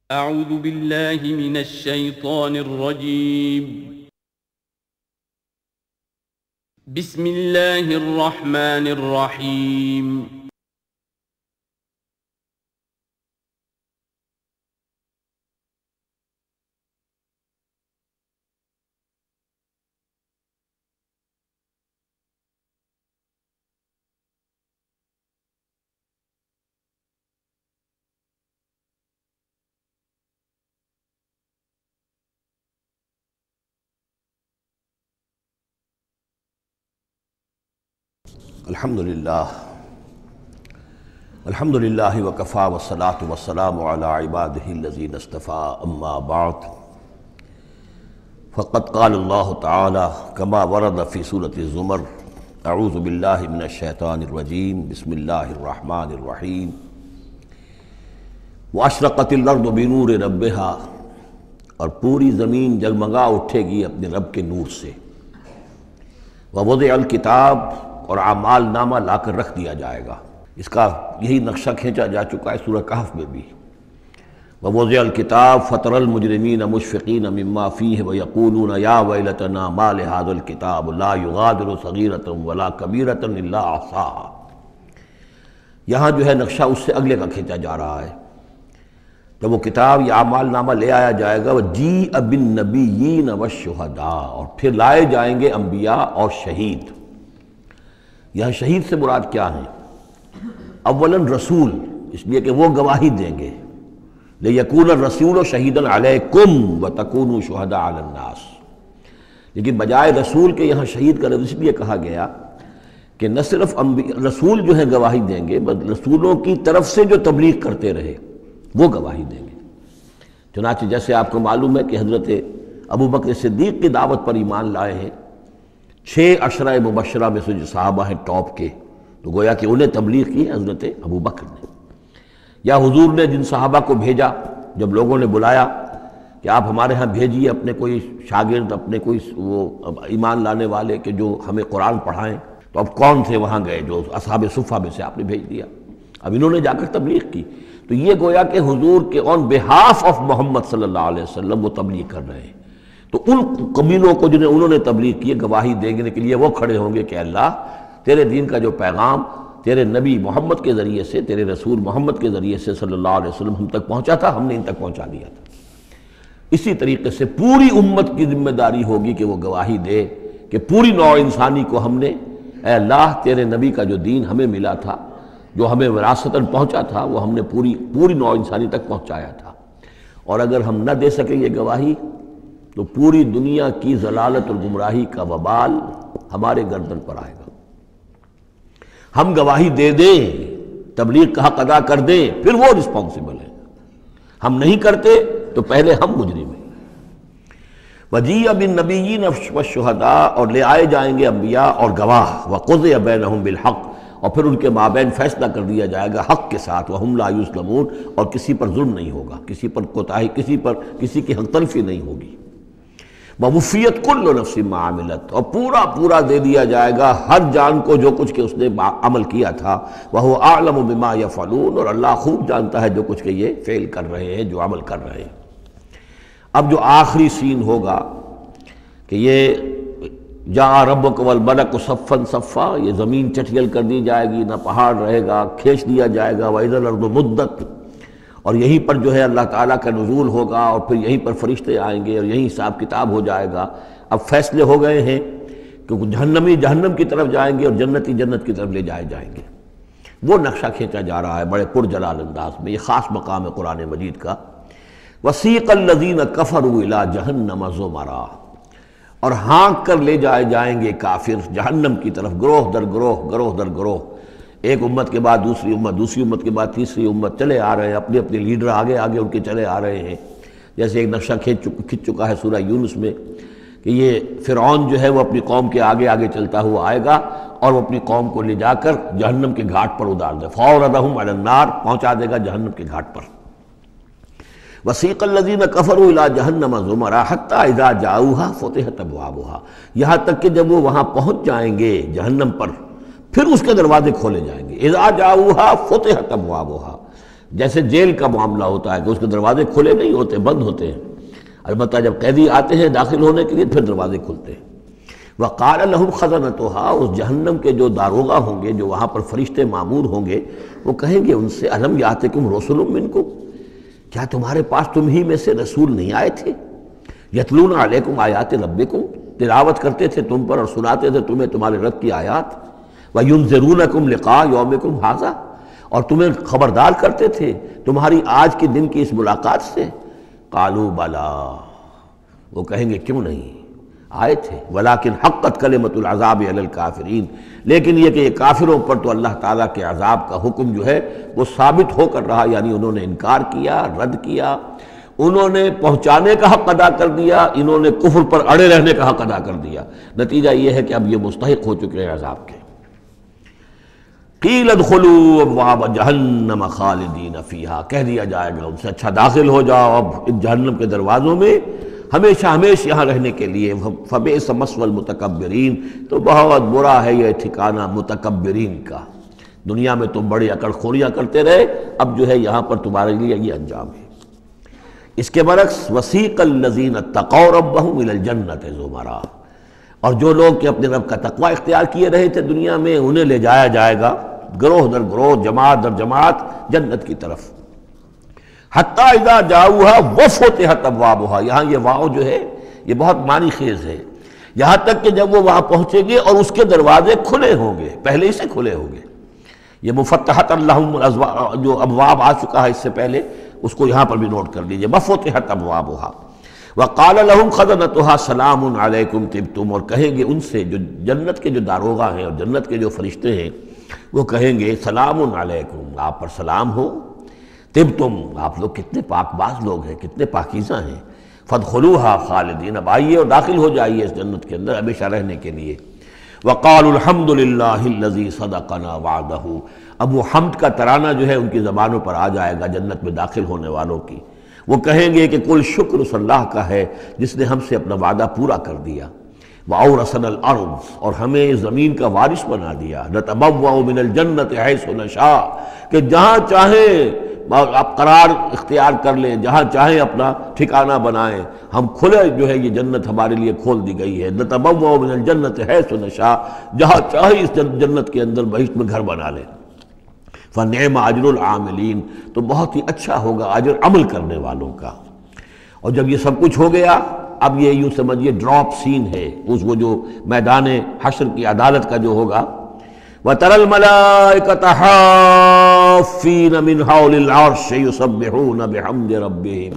اعوذ باللہ من الشیطان الرجیم بسم اللہ الرحمن الرحیم الحمدللہ وکفی والصلاة والسلام علی عبادہ الذین اصطفیٰ اما بعد فقد قال اللہ تعالی کما ورد فی سورۃ الزمر اعوذ باللہ من الشیطان الرجیم بسم اللہ الرحمن الرحیم واشرقت الارض بنور ربہا، اور پوری زمین جگمگا اٹھے گی اپنے رب کے نور سے، ووضع الکتاب، اور اعمال نامہ لا کر رکھ دیا جائے گا۔ اس کا یہی نقشہ کھینچا جا چکا ہے سورہ کہف میں بھی۔ ووضع الکتاب فتری المجرمین مشفقین مما فیہ ویقولون یا ویلتنا ما لہذا الکتاب لا یغادر صغیرۃ ولا کبیرۃ الا احصاها۔ یہاں جو ہے نقشہ اس سے اگلے کا کھینچا جا رہا ہے۔ جب وہ کتاب یا اعمال نامہ لے آیا جائے گا، وجیء بالنبیین والشہداء، اور پھر لائے جائیں گے انبیاء اور شہید۔ یہاں شہید سے مراد کیا ہے؟ اولاً رسول، اس لیے کہ وہ گواہی دیں گے، لِيَكُونَ الرَّسُولُ شَهِيدًا عَلَيْكُمْ وَتَكُونُوا شُهَدَاءَ عَلَى النَّاسِ، لیکن بجائے رسول کے یہاں شہید کا لفظ اس لیے کہا گیا کہ نہ صرف رسول جو ہے گواہی دیں گے، بلکہ رسولوں کی طرف سے جو تبلیغ کرتے رہے وہ گواہی دیں گے۔ چنانچہ جیسے آپ کو معلوم ہے کہ حضرت ابوبکر صدیق کی دعوت پر ایمان لائے ہیں 6 عشرہ مبشرہ میں سے جو صحابہ ہیں ٹاپ کے، تو گویا کہ انہیں تبلیغ کی حضرت ابوبکر نے۔ یا حضور نے جن صحابہ کو بھیجا، جب لوگوں نے بلایا کہ آپ ہمارے ہاں بھیجیے اپنے کوئی شاگرد، اپنے کوئی وہ ایمان لانے والے کہ جو ہمیں قرآن پڑھائیں، تو اب کون تھے وہاں گئے؟ جو اصحاب صفہ میں سے آپ نے بھیج دیا، اب انہوں نے جا کر تبلیغ کی۔ تو یہ گویا کہ حضور کے آن بہاف آف محمد صلی اللہ علیہ وسلم وہ تبلیغ کر رہے ہیں۔ تو ان قبیلوں کو جنہیں انہوں نے تبلیغ کی، گواہی دینے کے لیے وہ کھڑے ہوں گے کہ اللہ تیرے دین کا جو پیغام تیرے نبی محمد کے ذریعے سے، تیرے رسول محمد کے ذریعے سے صلی اللہ علیہ وسلم ہم تک پہنچا تھا، ہم نے ان تک پہنچا دیا تھا۔ اسی طریقے سے پوری امت کی ذمہ داری ہوگی کہ وہ گواہی دے کہ پوری نوع انسانی کو ہم نے، اے اللہ تیرے نبی کا جو دین ہمیں ملا تھا، جو ہمیں وراثتاً پہنچا تھا، وہ ہم نے پوری نوع انسانی تک پہنچایا تھا۔ اور اگر ہم نہ دے سکیں یہ گواہی، تو پوری دنیا کی ضلالت اور گمراہی کا وبال ہمارے گردن پر آئے گا۔ ہم گواہی دے دیں، تبلیغ کا حق ادا کر دیں، پھر وہ رسپانسبل ہیں۔ ہم نہیں کرتے تو پہلے ہم مجرم ہیں۔ وَجِيءَ بِالنَّبِيِّينَ وَالشُّهَدَاء، اور لے آئے جائیں گے انبیاء اور گواہ، وَقُضِيَ بَيْنَهُم بِالْحَقِّ، اور پھر ان کے مابین فیصلہ کر دیا جائے گا حق کے ساتھ، وَهُمْ لَا يُظْلَمُونَ، اور کسی پر ظلم نہیں ہوگا، کسی پر کوتاہی، کسی کی حق تلفی نہیں ہوگی۔ وَوُفِّيَتْ كُلُّ نَفْسٍ مَّا عَمِلَتْ، اور پورا دے دیا جائے گا ہر جان کو جو کچھ کہ اس نے عمل کیا تھا۔ وَهُوَ أَعْلَمُ بِمَا يَفْعَلُونَ، اور اللہ خوب جانتا ہے جو کچھ کہ یہ فعل کر رہے ہیں، جو عمل کر رہے ہیں۔ اب جو آخری سین ہوگا کہ یہ جاء ربک والملک صفا صفا، یہ زمین چٹیل کر دی جائے گی، نہ پہاڑ رہے گا، کھینچ دیا جائے گا۔ وَإِذَا الْأَرْضُ مُدَّتْ، اور یہیں پر جو ہے اللہ تعالیٰ کا نزول ہوگا، اور پھر یہیں پر فرشتے آئیں گے، اور یہیں حساب کتاب ہو جائے گا۔ اب فیصلے ہو گئے ہیں کہ جہنمی جہنم کی طرف جائیں گے، اور جنتی جنت کی طرف لے جائے جائیں گے۔ وہ نقشہ کھینچا جا رہا ہے بڑے پرجلال انداز میں۔ یہ خاص مقام ہے قرآن مجید کا۔ وَسِيقَ الَّذِينَ كَفَرُوا إِلَىٰ جَهَنَّمَ زُمَرًا، اور ہانک کر لے جائے جائیں گے کافر جہنم کی طرف، گروہ در گروہ، ایک امت کے بعد دوسری امت، دوسری امت کے بعد تیسری امت، چلے آ رہے ہیں، اپنے لیڈر آگے ان کے چلے آ رہے ہیں۔ جیسے ایک نقشہ کھنچ چکا ہے سورہ یونس میں کہ یہ فرعون جو ہے وہ اپنی قوم کے آگے چلتا ہوا آئے گا، اور وہ اپنی قوم کو لے جا کر جہنم کے گھاٹ پر اتار دے، فَأَوْرَدَهُمْ عَلَى النَّارِ، پہنچا دے گا جہنم کے گھاٹ پر۔ وَسِيقَ الَّذِينَ كَفَرُوا إِلَىٰ جَهَنَّمَ زُمَرًا حَتَّىٰ إِذَا جَاءُوهَا فُتِحَتْ أَبْوَابُهَا، یہاں تک کہ جب وہ وہاں پہنچ جائیں گے جہنم پر، پھر اس کے دروازے کھولے جائیں گے۔ اذا جاؤوها فتحت ابوابها، جیسے جیل کا معاملہ ہوتا ہے کہ اس کے دروازے کھلے نہیں ہوتے، بند ہوتے ہیں، البتہ جب قیدی آتے ہیں داخل ہونے کے لیے پھر دروازے کھلتے ہیں۔ وقال لهم خزنتها، اس جہنم کے جو داروغہ ہوں گے، جو وہاں پر فرشتے مامور ہوں گے، وہ کہیں گے ان سے الم یاتکم رسل منکم، کیا تمہارے پاس تم ہی میں سے رسول نہیں آئے تھے؟ یتلون علیکم آیات ربکم، تلاوت کرتے تھے تم پر اور سناتے تھے تمہیں تمہارے رب کی آیات، وینذرونکم لقاء یومکم ھذا، اور تمہیں خبردار کرتے تھے تمہاری آج کے دن کی اس ملاقات سے۔ قالوا بلا، وہ کہیں گے کیوں نہیں، آئے تھے، ولیکن حقت کلمۃ العذاب علی الکافرین، لیکن یہ کہ یہ کافروں پر تو اللہ تعالیٰ کے عذاب کا حکم جو ہے وہ ثابت ہو کر رہا، یعنی انہوں نے انکار کیا، رد کیا، انہوں نے پہنچانے کا حق ادا کر دیا، انہوں نے کفر پر اڑے رہنے کا حق ادا کر دیا۔ نتیجہ یہ ہے کہ اب یہ مستحق ہو چکے ہیں عذاب کے۔ قیل ادخلوا ابواب جہنم خالدین فیہا، کہہ دیا جائے گا ان سے اچھا داخل ہو جاؤ اب ان جہنم کے دروازوں میں ہمیشہ ہمیشہ یہاں رہنے کے لیے۔ فبئس مثوى المتکبرین، تو بہت برا ہے یہ ٹھکانہ متکبرین کا، دنیا میں تم بڑی اکڑ خوریاں کرتے رہے، اب جو ہے یہاں پر تمہارے لیے یہ انجام ہے۔ اس کے برعکس وسیق الذین اتقوا ربهم الى الجنۃ زمرا، اور جو لوگ کہ اپنے رب کا تقوی اختیار کیے رہے تھے دنیا میں، انہیں لے جایا جائے گا گروہ در گروہ، جماعت در جماعت جنت کی طرف۔ حتیٰ اذا جاؤہا وفتحت ابوابہا، یہاں یہ واو جو ہے یہ بہت معنی خیز ہے، یہاں تک کہ جب وہ وہاں پہنچیں گے اور اس کے دروازے کھلے ہوں گے، پہلے ہی سے کھلے ہوں گے۔ یہ مفتحت اللہم جو ابواب آ چکا ہے اس سے پہلے، اس کو یہاں پر بھی نوٹ کر لیجئے، وفتحت ابوابہا وقال لهم خزنتها سلام علیکم طبتم، اور کہیں گے ان سے جو جنت کے جو داروغہ ہیں اور جنت کے جو فرشتے ہیں، وہ کہیں گے سلام علیکم، آپ پر سلام ہو، طبتم، آپ لوگ کتنے پاک باز لوگ ہیں، کتنے پاکیزہ ہیں، فادخلوها خالدین، اب آئیے اور داخل ہو جائیے اس جنت کے اندر ہمیشہ رہنے کے لیے۔ وقالوا الحمد للہ الذی صدقنا وعدہ، اب وہ حمد کا ترانہ جو ہے ان کی زبانوں پر آ جائے گا جنت میں داخل ہونے والوں کی، وہ کہیں گے کہ کل شکر اس اللہ کا ہے جس نے ہم سے اپنا وعدہ پورا کر دیا۔ وَأَوْرَثَنَا الْأَرْضَ، اور ہمیں زمین کا وارث بنا دیا، نَتَبَوَّأُ مِنَ الْجَنَّةِ حَيْثُ نَشَاءُ، کہ جہاں چاہیں آپ قرار اختیار کر لیں، جہاں چاہیں اپنا ٹھکانہ بنائیں، ہم کھلے جو ہے یہ جنت ہمارے لیے کھول دی گئی ہے، نَتَبَوَّأُ مِنَ الْجَنَّةِ حَيْثُ نَشَاءُ، جہاں چاہیں اس جنت کے اندر بہشت میں گھر بنا لیں۔ فَنِعْمَ أَجْرُ الْعَامِلِينَ، تو بہت ہی اچھا ہوگا اجر عمل کرنے والوں کا۔ اور جب یہ سب کچھ ہو گیا، اب یہ یوں سمجھیے ڈراپ سین ہے، اس وہ جو میدان حشر کی عدالت کا جو ہوگا، وَتَرَى الْمَلَائِكَةَ حَافِّينَ مِنْ حَوْلِ الْعَرْشِ يُسَبِّحُونَ بِحَمْدِ رَبِّهِمْ،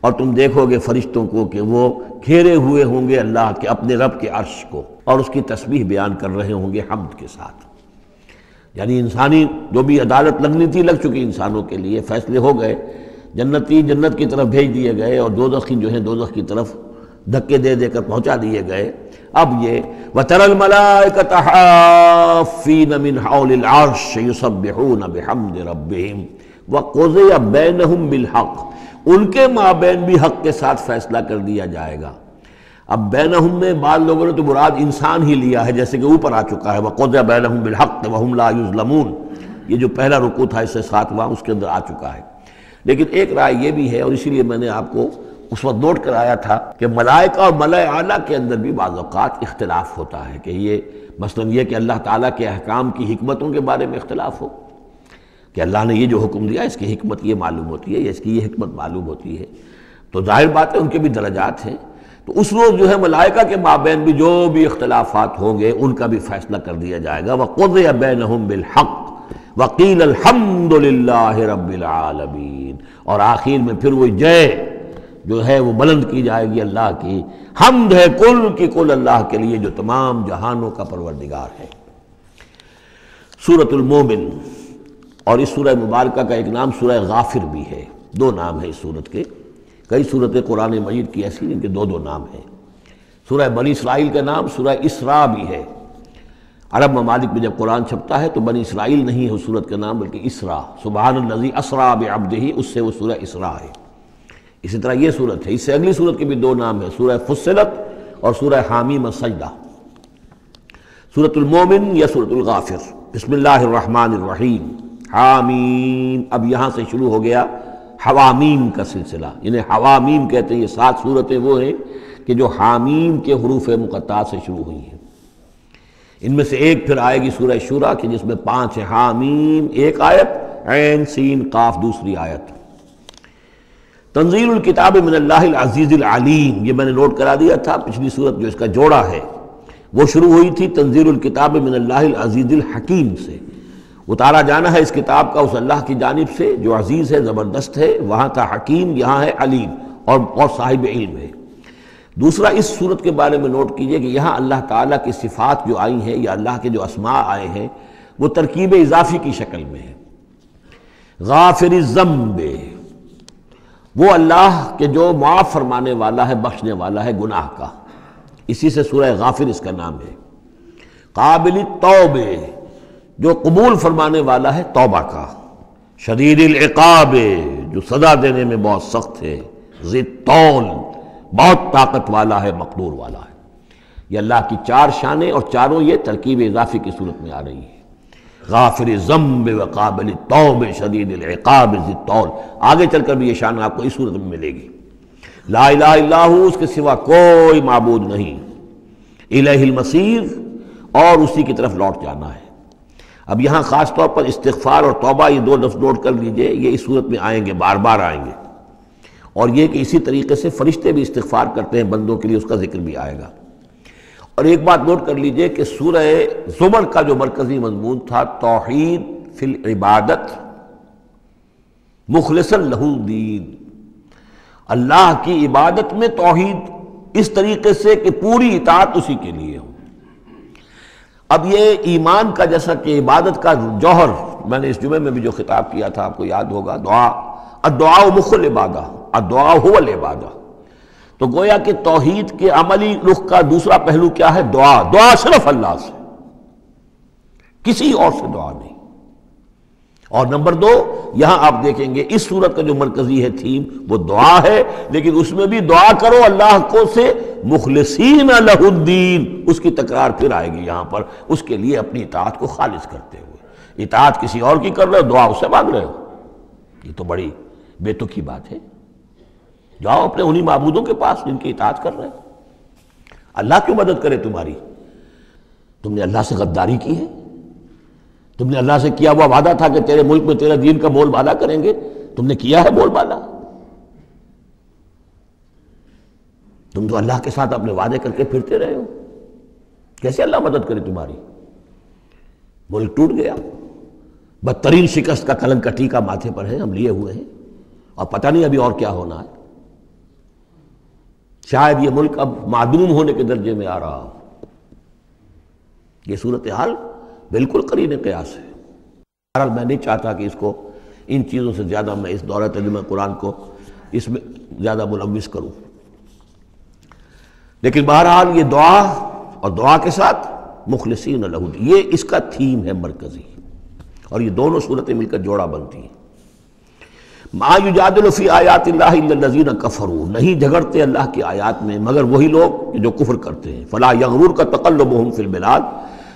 اور تم دیکھو گے فرشتوں کو کہ وہ گھیرے ہوئے ہوں گے اللہ کے اپنے رب کے عرش کو، اور اس کی تسبیح بیان کر رہے ہوں گے حمد کے ساتھ۔ یعنی انسانی جو بھی عدالت لگنی تھی لگ چکی، انسانوں کے لیے فیصلے ہو گئے، جنتی جنت کی طرف بھیج دیے گئے اور دوزخی جو ہیں دوزخ کی طرف دھکے دے دے کر پہنچا دیے گئے۔ اب یہ وَتَرَى الْمَلَائِكَةَ حَافِّينَ مِنْ حَوْلِ الْعَرْشِ يُسَبِّحُونَ بِحَمْدِ رَبِّهِمْ وَقُضِيَ بَيْنَهُمْ بِالْحَقِّ، ان کے مابین بھی حق کے ساتھ فیصلہ کر دیا جائے گا۔ اب بینہم میں بعض لوگوں نے تو مراد انسان ہی لیا ہے، جیسے کہ اوپر آ چکا ہے وَقُضِيَ بَيْنَهُمْ بِالْحَقِّ وَهُمْ لَا يُظْلَمُونَ، یہ جو پہلا رکوع تھا اس سے 7واں اس کے اندر آ چکا ہے۔ لیکن ایک رائے یہ بھی ہے، اور اسی لیے میں نے آپ کو اس وقت نوٹ کرایا تھا کہ ملائکہ اور ملائے اعلیٰ کے اندر بھی بعض اوقات اختلاف ہوتا ہے، کہ یہ مثلا یہ کہ اللہ تعالیٰ کے احکام کی حکمتوں کے بارے میں اختلاف ہو، کہ اللہ نے یہ جو حکم دیا اس کی حکمت یہ معلوم ہوتی ہے یا اس کی یہ حکمت معلوم ہوتی ہے، تو ظاہر بات ہے ان کے بھی درجات ہیں، تو اس روز جو ہے ملائکہ کے مابین بھی جو بھی اختلافات ہوں گے ان کا بھی فیصلہ کر دیا جائے گا۔ وَقُضِيَ بَيْنَهُمْ بِالْحَقِّ وَقِيلَ الْحَمْدُ لِلَّهِ رَبِّ الْعَالَمِينَ، اور آخر میں پھر وہ جے جو ہے وہ بلند کی جائے گی اللہ کی، حمد ہے کل کی کل اللہ کے لیے جو تمام جہانوں کا پروردگار ہے۔ سورۃ المومن، اور اس سورہ مبارکہ کا ایک نام سورہ غافر بھی ہے، دو نام ہیں اس سورت کے، کئی سورتیں قرآن مجید کی ایسی جن کے دو دو نام ہیں۔ سورہ بنی اسرائیل کا نام سورہ اسراء بھی ہے، عرب ممالک میں جب قرآن چھپتا ہے تو بنی اسرائیل نہیں ہے اس سورت کا نام بلکہ اسراء، سبحان الذی اسریٰ بعبدہ، اس سے وہ سورہ اسراء ہے۔ اسی طرح یہ سورت ہے، اس سے اگلی سورت کے بھی دو نام ہیں، سورہ فصلت اور سورہ حامیم السجدہ۔ سورۃ المومن یا سورۃ الغافر۔ بسم اللہ الرحمن الرحیم، حامیم، اب یہاں سے شروع ہو گیا حوامیم کا سلسلہ، یعنی حوامیم کہتے ہیں یہ 7 صورتیں وہ ہیں کہ جو حامیم کے حروف مقطعات سے شروع ہوئی ہیں۔ ان میں سے ایک پھر آئے گی سورہ شورى کہ جس میں 5 ہیں، حامیم ایک آیت، عین سین قاف دوسری آیت۔ تنزیل الکتاب من اللہ العزیز العلیم، یہ میں نے نوٹ کرا دیا تھا، پچھلی صورت جو اس کا جوڑا ہے وہ شروع ہوئی تھی تنزیل الکتاب من اللہ العزیز الحکیم سے، اتارا جانا ہے اس کتاب کا اس اللہ کی جانب سے جو عزیز ہے، زبردست ہے، وہاں تھا حکیم، یہاں ہے علیم اور صاحب علم ہے۔ دوسرا اس صورت کے بارے میں نوٹ کیجئے کہ یہاں اللہ تعالیٰ کی صفات جو آئی ہیں یا اللہ کے جو اسماء آئے ہیں وہ ترکیب اضافی کی شکل میں ہے۔ غافر الذنب، وہ اللہ کہ جو معاف فرمانے والا ہے، بخشنے والا ہے گناہ کا، اسی سے سورہ غافر اس کا نام ہے۔ قابل التوب، جو قبول فرمانے والا ہے توبہ کا۔ شدید العقاب، جو سزا دینے میں بہت سخت ہے۔ ذی الطول، بہت طاقت والا ہے، مقدور والا ہے۔ یہ اللہ کی 4 شانیں اور چاروں یہ ترکیب اضافی کی صورت میں آ رہی ہے۔ غافر الذنب وقابل التوب شدید العقاب ذی الطول، آگے چل کر بھی یہ شان آپ کو اس صورت میں ملے گی۔ لا الہ الا ہو، اس کے سوا کوئی معبود نہیں۔ الیہ المصیر، اور اسی کی طرف لوٹ جانا ہے۔ اب یہاں خاص طور پر استغفار اور توبہ، یہ 2 لفظ نوٹ کر لیجئے، یہ اس صورت میں آئیں گے، بار بار آئیں گے، اور یہ کہ اسی طریقے سے فرشتے بھی استغفار کرتے ہیں بندوں کے لیے، اس کا ذکر بھی آئے گا۔ اور ایک بات نوٹ کر لیجئے کہ سورہ زمر کا جو مرکزی مضمون تھا توحید فی العبادت مخلصا لہ الدین، اللہ کی عبادت میں توحید اس طریقے سے کہ پوری اطاعت اسی کے لیے ہو۔ اب یہ ایمان کا جیسا کہ عبادت کا جوہر، میں نے اس جمعے میں بھی جو خطاب کیا تھا آپ کو یاد ہوگا، دعا، الدعاء مخ العبادہ، الدعاء هو العبادہ، تو گویا کہ توحید کے عملی رخ کا دوسرا پہلو کیا ہے؟ دعا، دعا صرف اللہ سے، کسی اور سے دعا نہیں۔ اور نمبر 2، یہاں آپ دیکھیں گے اس صورت کا جو مرکزی ہے تھیم وہ دعا ہے، لیکن اس میں بھی دعا کرو اللہ کو سے مخلصین لہ الدین، اس کی تکرار پھر آئے گی یہاں پر، اس کے لیے اپنی اطاعت کو خالص کرتے ہوئے۔ اطاعت کسی اور کی کر رہے ہو، دعا اس سے مانگ رہے ہو، یہ تو بڑی بے تکی بات ہے۔ جاؤ اپنے انہی معبودوں کے پاس جن کی اطاعت کر رہے ہیں۔ اللہ کیوں مدد کرے تمہاری؟ تم نے اللہ سے غداری کی ہے، تم نے اللہ سے کیا ہوا وعدہ تھا کہ تیرے ملک میں تیرے دین کا بول بالا کریں گے، تم نے کیا ہے بول بالا؟ تم تو اللہ کے ساتھ اپنے وعدے کر کے پھرتے رہے ہو، کیسے اللہ مدد کرے تمہاری؟ ملک ٹوٹ گیا، بدترین شکست کا کلنک کا ٹیکہ ماتھے پر ہے، ہم لیے ہوئے ہیں، اور پتہ نہیں ابھی اور کیا ہونا ہے۔ شاید یہ ملک اب معدوم ہونے کے درجے میں آ رہا ہو۔ یہ صورتحال بالکل قرین قیاس ہے۔ بہرحال میں نہیں چاہتا کہ اس کو ان چیزوں سے زیادہ میں اس دورہ ترجمہ قرآن کو اس میں زیادہ ملوث کروں، لیکن بہرحال یہ دعا اور دعا کے ساتھ مخلصین لہ الدین، یہ اس کا تھیم ہے مرکزی، اور یہ دونوں صورتیں مل کر جوڑا بنتی ہیں۔ ما یجادل فی آیات اللہ الا الذین کفروا، نہیں جھگڑتے اللہ کی آیات میں مگر وہی لوگ جو کفر کرتے ہیں۔ فلا یغررک تقلبہم فی البلاد،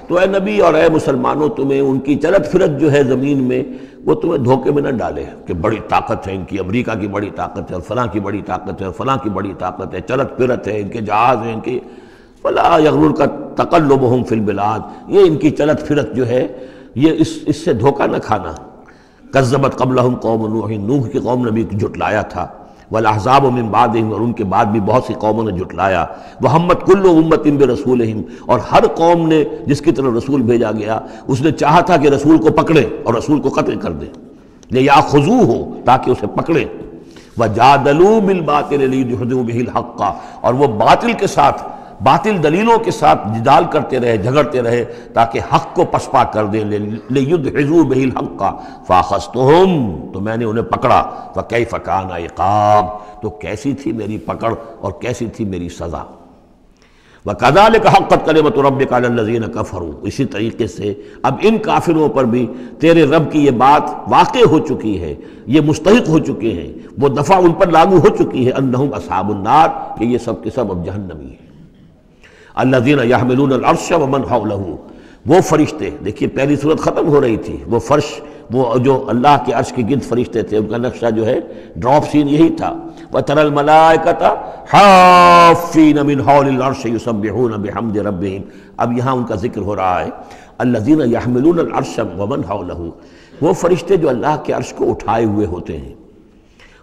تو اے نبی اور اے مسلمانوں تمہیں ان کی چلت پھرت جو ہے زمین میں وہ تمہیں دھوکے میں نہ ڈالے کہ بڑی طاقت ہے ان کی، امریکہ کی بڑی طاقت ہے اور فلاں کی بڑی طاقت ہے اور فلاں کی بڑی طاقت ہے، چلت پھرت ہے، ان کے جہاز ہیں، ان کی فلا یغررک تقلبہم فی البلاد، یہ ان کی چلت پھرت جو ہے یہ اس سے دھوکہ نہ کھانا۔ کذبت قبلہم قوم نوح، نوح کی قوم نے بھی جھٹلایا تھا، والاحزاب من بعدہم، اور ان کے بعد بھی بہت سی قوموں نے جھٹلایا، وہمت کل امت برسولہم، اور ہر قوم نے جس کی طرف رسول بھیجا گیا اس نے چاہا تھا کہ رسول کو پکڑے اور رسول کو قتل کر دے، لیاخذوہ، تاکہ اسے پکڑے، وجادلوا بالباطل لیدحضوا بہ الحق، اور وہ باطل کے ساتھ، باطل دلیلوں کے ساتھ جدال کرتے رہے، جھگڑتے رہے تاکہ حق کو پسپا کر دیں، لیدحضوا بہ الحق، فاخذتہم، تو میں نے انہیں پکڑا، فکیف کان عقاب، تو کیسی تھی میری پکڑ اور کیسی تھی میری سزا۔ وَكَذَلِكَ حَقَّتْ كَلِمَةُ رَبِّكَ عَلَى الَّذِينَ كَفَرُوا، اسی طریقے سے اب ان کافروں پر بھی تیرے رب کی یہ بات واقع ہو چکی ہے، یہ مستحق ہو چکے ہیں، وہ دفعہ ان پر لاگو ہو چکی ہے، انہم اصحاب النار، کہ یہ سب کے سب اب جہنمی ہیں۔ الذین یحملون العرش ومن حولہ، وہ فرشتے، دیکھیے پہلی صورت ختم ہو رہی تھی، وہ فرش وہ جو اللہ کے عرش کے گرد فرشتے تھے ان کا نقشہ جو ہے ڈراپ سین یہی تھا. وَتَرَى الْمَلَائِكَةَ حَافِّينَ مِنْ حَوْلِ الْعَرْشِ يُسَبِّحُونَ بِحَمْدِ رَبِّهِمْ. اب یہاں ان کا ذکر ہو رہا ہے الَّذِينَ يَحْمِلُونَ الْعَرْشَ وَمَنْ حَوْلَهُ، وہ فرشتے جو اللہ کے عرش کو اٹھائے ہوئے ہوتے ہیں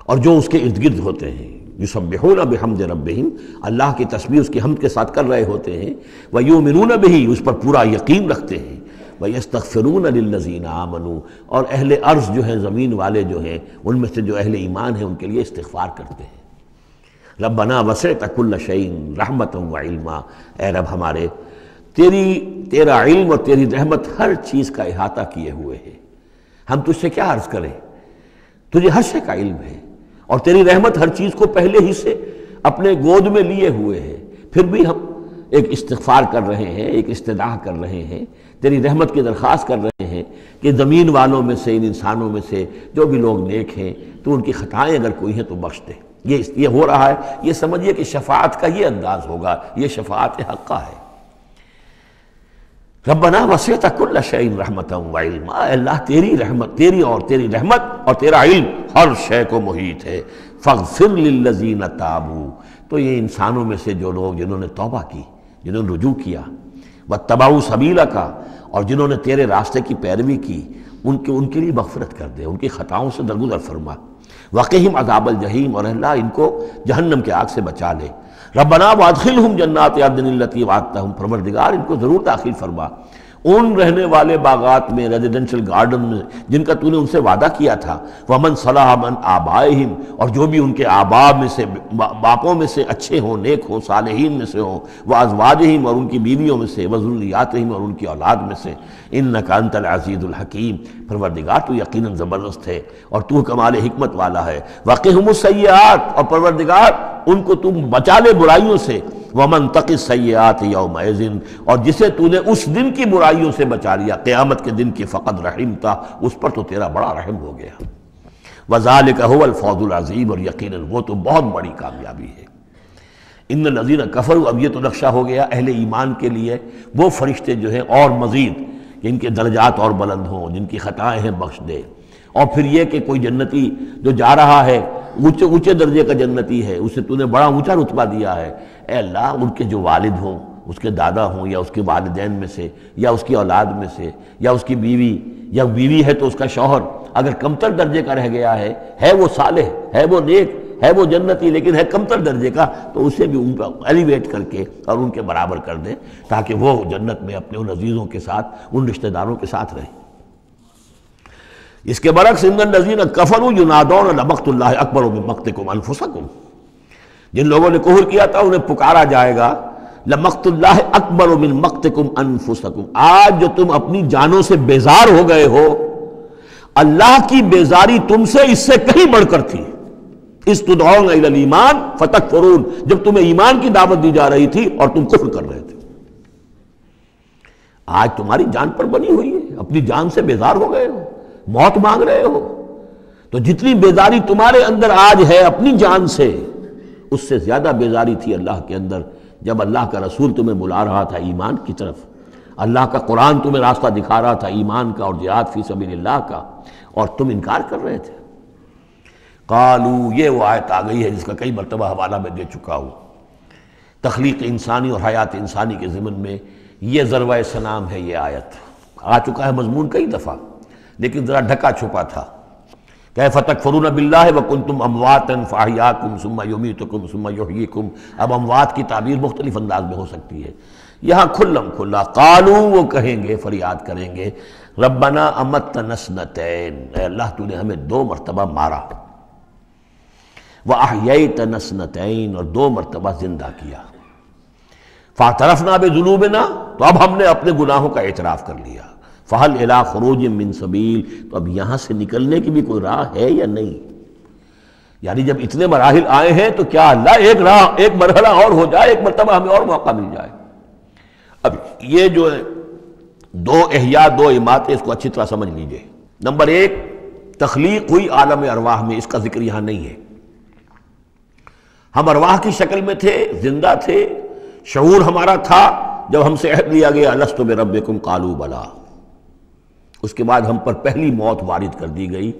اور جو اس کے ارد گرد ہوتے ہیں. یسبحون بحمد ربہم، اللہ کی تسبیح اس کی حمد کے ساتھ کر رہے ہوتے ہیں. ویؤمنون بہ، اس پر پورا یقین رکھتے ہیں. ویستغفرون للذین آمنوا، اور اہل ارض جو ہیں، زمین والے جو ہیں، ان میں سے جو اہل ایمان ہیں ان کے لیے استغفار کرتے ہیں. ربنا وسعت کل شیء رحمتا وعلما، اے رب ہمارے تیرا علم اور تیری رحمت ہر چیز کا احاطہ کیے ہوئے ہے. ہم تجھ سے کیا عرض کریں، تجھے ہر شے کا علم ہے اور تیری رحمت ہر چیز کو پہلے ہی سے اپنے گود میں لیے ہوئے ہے. پھر بھی ہم ایک استغفار کر رہے ہیں، ایک استدعا کر رہے ہیں، تیری رحمت کی درخواست کر رہے ہیں کہ زمین والوں میں سے، ان انسانوں میں سے جو بھی لوگ نیک ہیں تو ان کی خطائیں اگر کوئی ہیں تو بخش دے. یہ ہو رہا ہے، یہ سمجھیے کہ شفاعت کا یہ انداز ہوگا، یہ شفاعت حقہ ہے. ربنا وسعت کل شیء رحمتا وعلما، اے اللہ تیری رحمت، تیری رحمت اور تیرا علم ہر شے کو محیط ہے. فاغفر للذین تابوا، تو یہ انسانوں میں سے جو لوگ جنہوں نے توبہ کی، جنہوں نے رجوع کیا، واتبعوا سبیلک، اور جنہوں نے تیرے راستے کی پیروی کی، ان کے لیے مغفرت کر دے، ان کی خطاؤں سے درگزر فرما. وقہم عذاب الجحیم، اور اللہ ان کو جہنم کے آگ سے بچا لے. ربنا وادخلہم جنات عدن التی وعدتہم، پروردگار ان کو ضرور داخل فرما ان رہنے والے باغات میں، ریزیڈنشل گارڈن میں جن کا تو نے ان سے وعدہ کیا تھا. ومن صلح من آبائہم، اور جو بھی ان کے آباء میں سے، باپوں میں سے اچھے ہوں، نیک ہوں، صالحین میں سے ہوں. وازواجہم، اور ان کی بیویوں میں سے. وذریاتہم، اور ان کی اولاد میں سے. انک انت العزیز الحکیم، پروردگار تو یقیناً زبردست ہے اور تو کمال حکمت والا ہے. وقہم السیئات، اور پروردگار ان کو تم بچا لے برائیوں سے. ومن تق السیئات یومئذ، اور جسے تو نے اس دن کی برائیوں سے بچا لیا، قیامت کے دن کی، فقد رحمتا، اس پر تو تیرا بڑا رحم ہو گیا. وذالک هو الفوز العظیم، اور یقیناً وہ تو بہت بڑی کامیابی ہے. ان الذین کفروا، اب یہ تو نقشہ ہو گیا اہل ایمان کے لیے وہ فرشتے جو ہیں اور مزید کہ ان کے درجات اور بلند ہوں، جن کی خطائیں ہیں بخش دے. اور پھر یہ کہ کوئی جنتی جو جا رہا ہے اونچے درجے کا جنتی ہے، اسے تو نے بڑا اونچا رتبہ دیا ہے. اے اللہ ان کے جو والد ہوں، اس کے دادا ہوں، یا اس کے والدین میں سے، یا اس کی اولاد میں سے، یا اس کی بیوی، یا بیوی ہے تو اس کا شوہر اگر کمتر درجے کا رہ گیا ہے وہ صالح، ہے وہ نیک، ہے وہ جنتی، لیکن ہے کمتر درجے کا، تو اسے بھی ان پر ایلیویٹ کر کے اور ان کے برابر کر دیں تاکہ وہ جنت میں اپنے ان عزیزوں کے ساتھ، ان رشتہ داروں کے ساتھ رہیں. اس کے برعکس ان الذین کفروا ینادون لمقت اللہ اکبر من مقتکم انفسکم، جن لوگوں نے کفر کیا تھا انہیں پکارا جائے گا لمقت اللہ اکبر من مقتکم انفسکم، آج جو تم اپنی جانوں سے بیزار ہو گئے ہو، اللہ کی بیزاری تم سے اس سے کہیں بڑھ کر تھی. اس تدعون الی الایمان فتکفرون، جب تمہیں ایمان کی دعوت دی جا رہی تھی اور تم کفر کر رہے تھے. آج تمہاری جان پر بنی ہوئی ہے، اپنی جان سے بیزار ہو گئے ہو، موت مانگ رہے ہو. تو جتنی بیزاری تمہارے اندر آج ہے اپنی جان سے، اس سے زیادہ بیزاری تھی اللہ کے اندر جب اللہ کا رسول تمہیں بلا رہا تھا ایمان کی طرف، اللہ کا قرآن تمہیں راستہ دکھا رہا تھا ایمان کا اور جہاد فی سبیل اللہ کا، اور تم انکار کر رہے تھے. قالو، یہ وہ آیت آ گئی ہے جس کا کئی مرتبہ حوالہ میں دے چکا ہوں. تخلیق انسانی اور حیات انسانی کے ضمن میں یہ ذروۂ سنام ہے. یہ آیت آ چکا ہے مضمون کئی دفعہ، لیکن ذرا ڈھکا چھپا تھا. کیف تکفرون باللہ وکنتم امواتا فاحیاکم ثم یمیتکم ثم یحییکم. اب اموات کی تعبیر مختلف انداز میں ہو سکتی ہے، یہاں کھلم کھلا قالو، وہ کہیں گے، فریاد کریں گے، ربنا امتنا اثنتین، اے اللہ تو نے ہمیں 2 مرتبہ مارا، وَأَحْيَيْتَنَا اثْنَتَيْنِ، اور 2 مرتبہ زندہ کیا. فَاعْتَرَفْنَا بِذُنُوبِنَا، تو اب ہم نے اپنے گناہوں کا اعتراف کر لیا. فَهَلْ إِلَىٰ خُرُوجٍ مِّن سَبِيلٍ، تو اب یہاں سے نکلنے کی بھی کوئی راہ ہے یا نہیں؟ یعنی جب اتنے مراحل آئے ہیں تو کیا اللہ ایک مرحلہ اور ہو جائے، ایک مرتبہ ہمیں اور موقع مل جائے. اب یہ جو ہے 2 احیاء 2 اماتیں، اس کو اچھی طرح سمجھ لیجئے. نمبر 1، تخلیق ہوئی عالم ارواح میں، اس کا ذکر یہاں نہیں ہے. ہم ارواح کی شکل میں تھے، زندہ تھے، شعور ہمارا تھا. جب ہم سے عہد لیا گیا الست بربکم قالوا بلا، اس کے بعد ہم پر پہلی موت وارد کر دی گئی،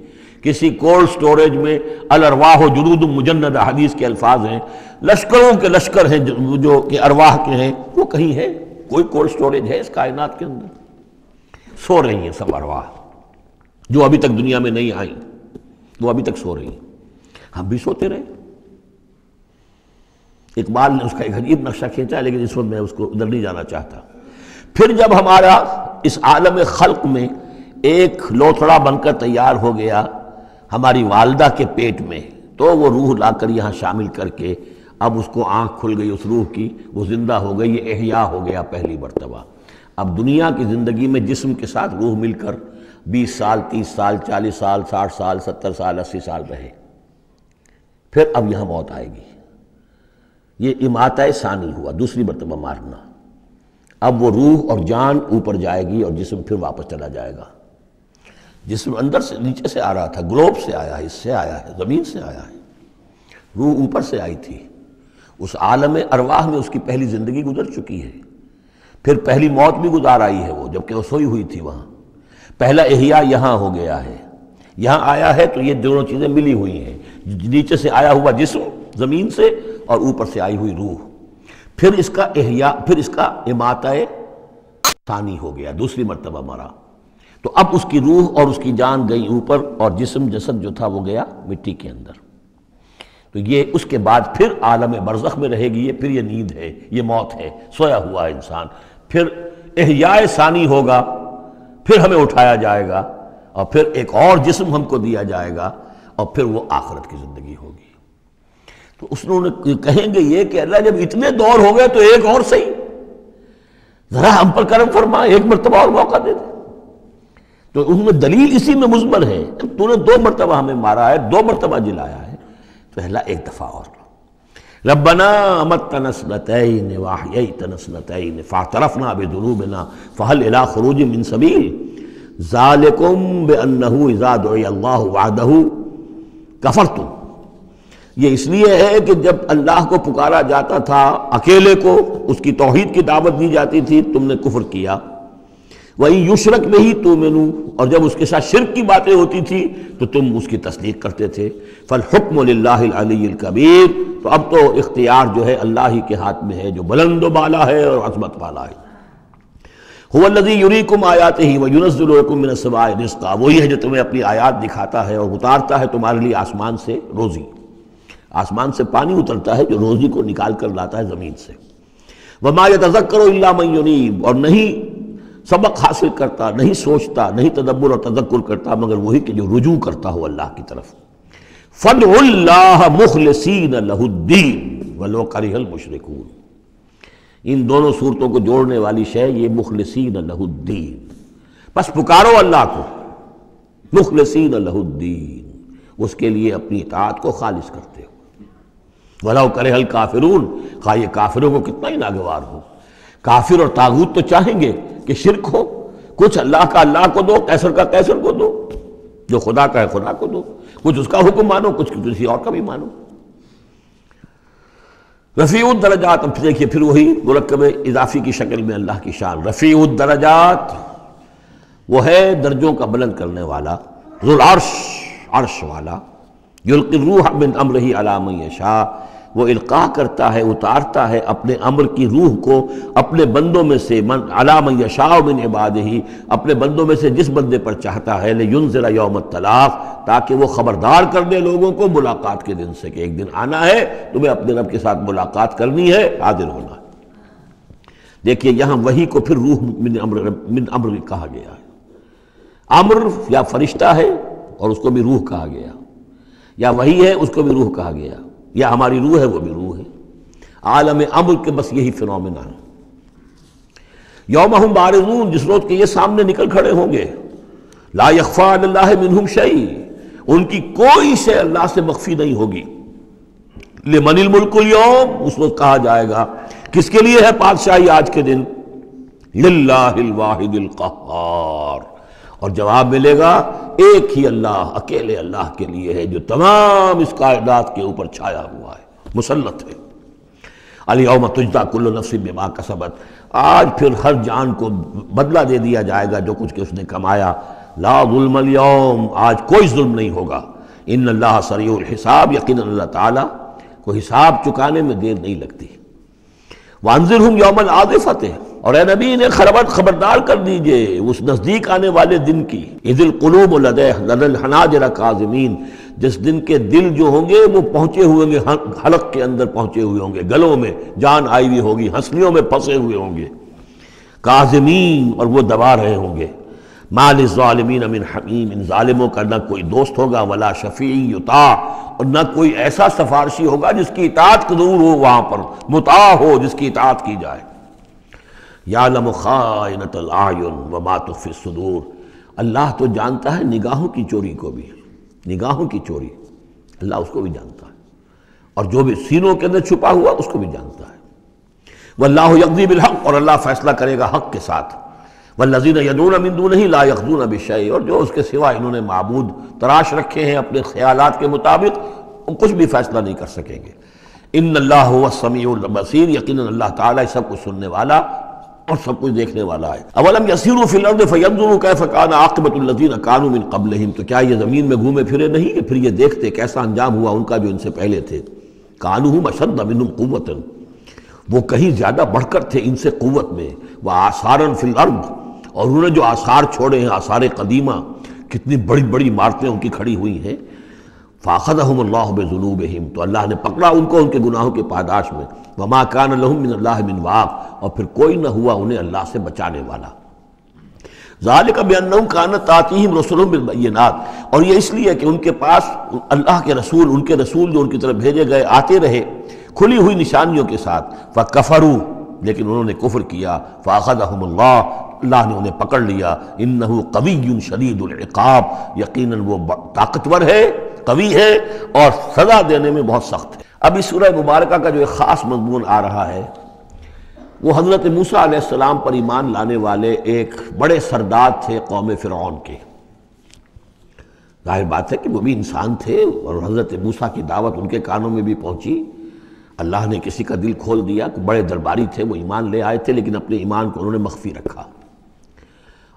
کسی کولڈ سٹوریج میں، الارواح جنود مجندہ حدیث کے الفاظ ہیں، لشکروں کے لشکر ہیں جو کہ ارواح کے ہیں، وہ کہیں ہے؟ کوئی کولڈ سٹوریج ہے اس کائنات کے اندر؟ سو رہی ہیں سب ارواح جو ابھی تک دنیا میں نہیں آئیں، وہ ابھی تک سو رہی ہیں، ہم بھی سوتے رہے۔ اقبال نے اس کا ایک عجیب نقشہ کھینچا، لیکن اس وقت میں اس کو ادھر نہیں جانا چاہتا۔ پھر جب ہمارا اس عالم خلق میں ایک لوتھڑا بن کر تیار ہو گیا ہماری والدہ کے پیٹ میں، تو وہ روح لا کر یہاں شامل کر کے اب اس کو آنکھ کھل گئی اس روح کی، وہ زندہ ہو گئی، یہ احیاء ہو گیا پہلی مرتبہ۔ اب دنیا کی زندگی میں جسم کے ساتھ روح مل کر 20 سال 30 سال 40 سال 60 سال 70 سال 80 سال رہے، پھر اب یہاں موت آئے گی۔ یہ اماتہ ثانی ہوا، دوسری مرتبہ مارنا۔ اب وہ روح اور جان اوپر جائے گی اور جسم پھر واپس چلا جائے گا۔ جسم اندر سے نیچے سے آ رہا تھا، گلوب سے آیا ہے، اس سے آیا ہے، زمین سے آیا ہے، روح اوپر سے آئی تھی۔ اس عالم ارواح میں اس کی پہلی زندگی گزر چکی ہے، پھر پہلی موت بھی گزار آئی ہے وہ، جبکہ وہ سوئی ہوئی تھی وہاں۔ پہلا احیاء یہاں ہو گیا ہے، یہاں آیا ہے تو یہ دونوں چیزیں ملی ہوئی ہیں، نیچے سے آیا ہوا جسم زمین سے اور اوپر سے آئی ہوئی روح، پھر اس کا احیاء، پھر اس کا اماتہ ثانی ہو گیا، دوسری مرتبہ مرا۔ تو اب اس کی روح اور اس کی جان گئی اوپر اور جسم جسد جو تھا وہ گیا مٹی کے اندر۔ تو یہ اس کے بعد پھر عالم برزخ میں رہے گی، یہ پھر یہ نیند ہے، یہ موت ہے، سویا ہوا انسان۔ پھر احیاء ثانی ہوگا، پھر ہمیں اٹھایا جائے گا اور پھر ایک اور جسم ہم کو دیا جائے گا اور پھر وہ آخرت کی زندگی ہوگی۔ تو انہوں نے کہیں گے یہ کہ اللہ جب اتنے دور ہو گئے تو ایک اور صحیح، ذرا ہم پر کرم فرما، ایک مرتبہ اور موقع دے دے۔ تو ان میں دلیل اسی میں مضمر ہے، تو نے 2 مرتبہ ہمیں مارا ہے، 2 مرتبہ جلایا ہے، تو اللہ ایک دفعہ اور ربنا امتنا اثنتین واحییتنا اثنتین فاعترفنا بذنوبنا فهل الى خروج من سبیل ذالکم بانہ اذا دعی اللہ وحدہ کفرتم۔ یہ اس لیے ہے کہ جب اللہ کو پکارا جاتا تھا اکیلے کو، اس کی توحید کی دعوت دی جاتی تھی، تم نے کفر کیا۔ وَإِن یشرک بہ تؤمنوا، اور جب اس کے ساتھ شرک کی باتیں ہوتی تھی تو تم اس کی تصدیق کرتے تھے۔ فالحکم للہ العلی الکبیر، تو اب تو اختیار جو ہے اللہ ہی کے ہاتھ میں ہے، جو بلند و بالا ہے اور عظمت والا ہے۔ هو الذی یریکم آیاتہ وینزل لکم من السماء رزقا، وہی ہے جو تمہیں اپنی آیات دکھاتا ہے اور اتارتا ہے تمہارے لیے آسمان سے روزی، آسمان سے پانی اترتا ہے جو روزی کو نکال کر لاتا ہے زمین سے۔ وما یتذکر الا من ینیب، اور نہیں سبق حاصل کرتا، نہیں سوچتا، نہیں تدبر اور تذکر کرتا مگر وہی کہ جو رجوع کرتا ہو اللہ کی طرف۔ فادعوا اللہ مخلصین لہ الدین ولو کرہ المشرکون، ان دونوں صورتوں کو جوڑنے والی شے یہ مخلصین لہ الدین، بس پکارو اللہ کو مخلصین لہ الدین، اس کے لیے اپنی اطاعت کو خالص کرتے ہو۔ وَلَوْ كَرِهَ الْكَافِرُونَ، خواہ یہ کافروں کو کتنا ہی ناگوار ہو۔ کافر اور طاغوت تو چاہیں گے کہ شرک ہو، کچھ اللہ کا اللہ کو دو، کیسر کا کیسر کو دو، جو خدا کا ہے خدا کو دو، کچھ اس کا حکم مانو، کچھ کسی اور کا بھی مانو۔ رفیع الدرجات، اب دیکھیے پھر وہی مرکب اضافی کی شکل میں اللہ کی شان، رفیع الدرجات، وہ ہے درجوں کا بلند کرنے والا، ذو العرش، عرش والا، یلقی الروح من امرہ علی من یشاء، وہ القاء کرتا ہے، اتارتا ہے اپنے امر کی روح کو اپنے بندوں میں سے، علی من یشاء من عبادہ، اپنے بندوں میں سے جس بندے پر چاہتا ہے، لینذر یوم الطلاق، تاکہ وہ خبردار کر دے لوگوں کو ملاقات کے دن سے کہ ایک دن آنا ہے، تمہیں اپنے رب کے ساتھ ملاقات کرنی ہے، حاضر ہونا ہے۔ دیکھیے یہاں وحی کو پھر روح من امر کہا گیا ہے۔ امر یا فرشتہ ہے اور اس کو بھی روح کہا گیا، یا وحی ہے اس کو بھی روح کہا گیا، یا ہماری روح ہے وہ بھی روح ہے۔ عالم امر کے بس یہی فنومینا ہے۔ یوم ہم بارزون، جس روز کے یہ سامنے نکل کھڑے ہوں گے، لا یخفی علی اللہ منہم شیء، ان کی کوئی شے اللہ سے مخفی نہیں ہوگی۔ لمن الملک اليوم، اس وقت کہا جائے گا کس کے لیے ہے بادشاہی آج کے دن؟ للہ الواحد القہار، اور جواب ملے گا ایک ہی اللہ، اکیلے اللہ کے لیے ہے جو تمام اس کائنات کے اوپر چھایا ہوا ہے، مسلط ہے۔ الیوم تجزی کل نفس بما کسبت، آج پھر ہر جان کو بدلہ دے دیا جائے گا جو کچھ کہ اس نے کمایا. لا ظلم اليوم، آج کوئی ظلم نہیں ہوگا. ان اللہ سریع الحساب، یقیناً اللہ تعالیٰ کو حساب چکانے میں دیر نہیں لگتی. وانذرہم یوم العاصفۃ، اور اے نبی انہیں خبردار کر دیجئے اس نزدیک آنے والے دن کی. اذ القلوب لدى الحناجر کاظمین، جس دن کے دل جو ہوں گے وہ پہنچے ہوئے ہوں گے، حلق کے اندر پہنچے ہوئے ہوں گے، گلوں میں جان آئی ہوئی ہوگی، ہنسلیوں میں پھنسے ہوئے ہوں گے. کاظمین، اور وہ دبا رہے ہوں گے. ما للظالمین من حمیم، ان ظالموں کا نہ کوئی دوست ہوگا، ولا شفیع یطاع، اور نہ کوئی ایسا سفارشی ہوگا جس کی اطاعت ضرور ہو، وہاں پر مطاع ہو جس کی اطاعت کی جائے. یعلم خائنۃ الاعین وما تخفی الصدور، اللہ تو جانتا ہے نگاہوں کی چوری کو بھی، نگاہوں کی چوری اللہ اس کو بھی جانتا ہے، اور جو بھی سینوں کے اندر چھپا ہوا اس کو بھی جانتا ہے. واللہ یقضی بالحق، اور اللہ فیصلہ کرے گا حق کے ساتھ. والذین یدعون من دونہ لا یقضون بشیء، اور جو اس کے سوا انہوں نے معبود تراش رکھے ہیں اپنے خیالات کے مطابق، وہ کچھ بھی فیصلہ نہیں کر سکیں گے. ان اللہ هو السمیع البصیر، یقیناً اللہ تعالیٰ سب کچھ سننے والا اور سب کچھ دیکھنے والا ہے. اولم یسیروا فی الارض فینظروا کیف کان عاقبۃ الذین کانوا من قبلہم، تو کیا یہ زمین میں گھومے پھرے نہیں کہ پھر یہ دیکھتے کیسا انجام ہوا ان کا جو ان سے پہلے تھے. کانوا اشد منہم قوۃ، وہ کہیں زیادہ بڑھ کر تھے ان سے قوت میں. وآثارا فی الارض، اور انہوں نے جو آثار چھوڑے ہیں، آثار قدیمہ، کتنی بڑی بڑی عمارتیں ان کی کھڑی ہوئی ہیں. فاخذہم اللہ بذنوبہم، تو اللہ نے پکڑا ان کو ان کے گناہوں کے پاداش میں. وما کان لہم من اللہ من واق، اور پھر کوئی نہ ہوا انہیں اللہ سے بچانے والا. ذالک بانہم کانت تاتیہم رسلہم بالبینات، اور یہ اس لیے کہ ان کے پاس اللہ کے رسول، ان کے رسول جو ان کی طرف بھیجے گئے آتے رہے کھلی ہوئی نشانیوں کے ساتھ. فکفروا، لیکن انہوں نے کفر کیا. فاخذہم اللہ نے انہیں پکڑ لیا. انہ قوی شدید العقاب، یقیناً وہ طاقتور ہے، قوی ہے، اور سزا دینے میں بہت سخت ہے. اب اس سورہ مبارکہ کا جو ایک خاص مضمون آ رہا ہے وہ حضرت موسیٰ علیہ السلام پر ایمان لانے والے ایک بڑے سردار تھے قوم فرعون کے. ظاہر بات ہے کہ وہ بھی انسان تھے، اور حضرت موسیٰ کی دعوت ان کے کانوں میں بھی پہنچی. اللہ نے کسی کا دل کھول دیا، بڑے درباری تھے، وہ ایمان لے آئے تھے، لیکن اپنے ایمان کو انہوں نے مخفی رکھا.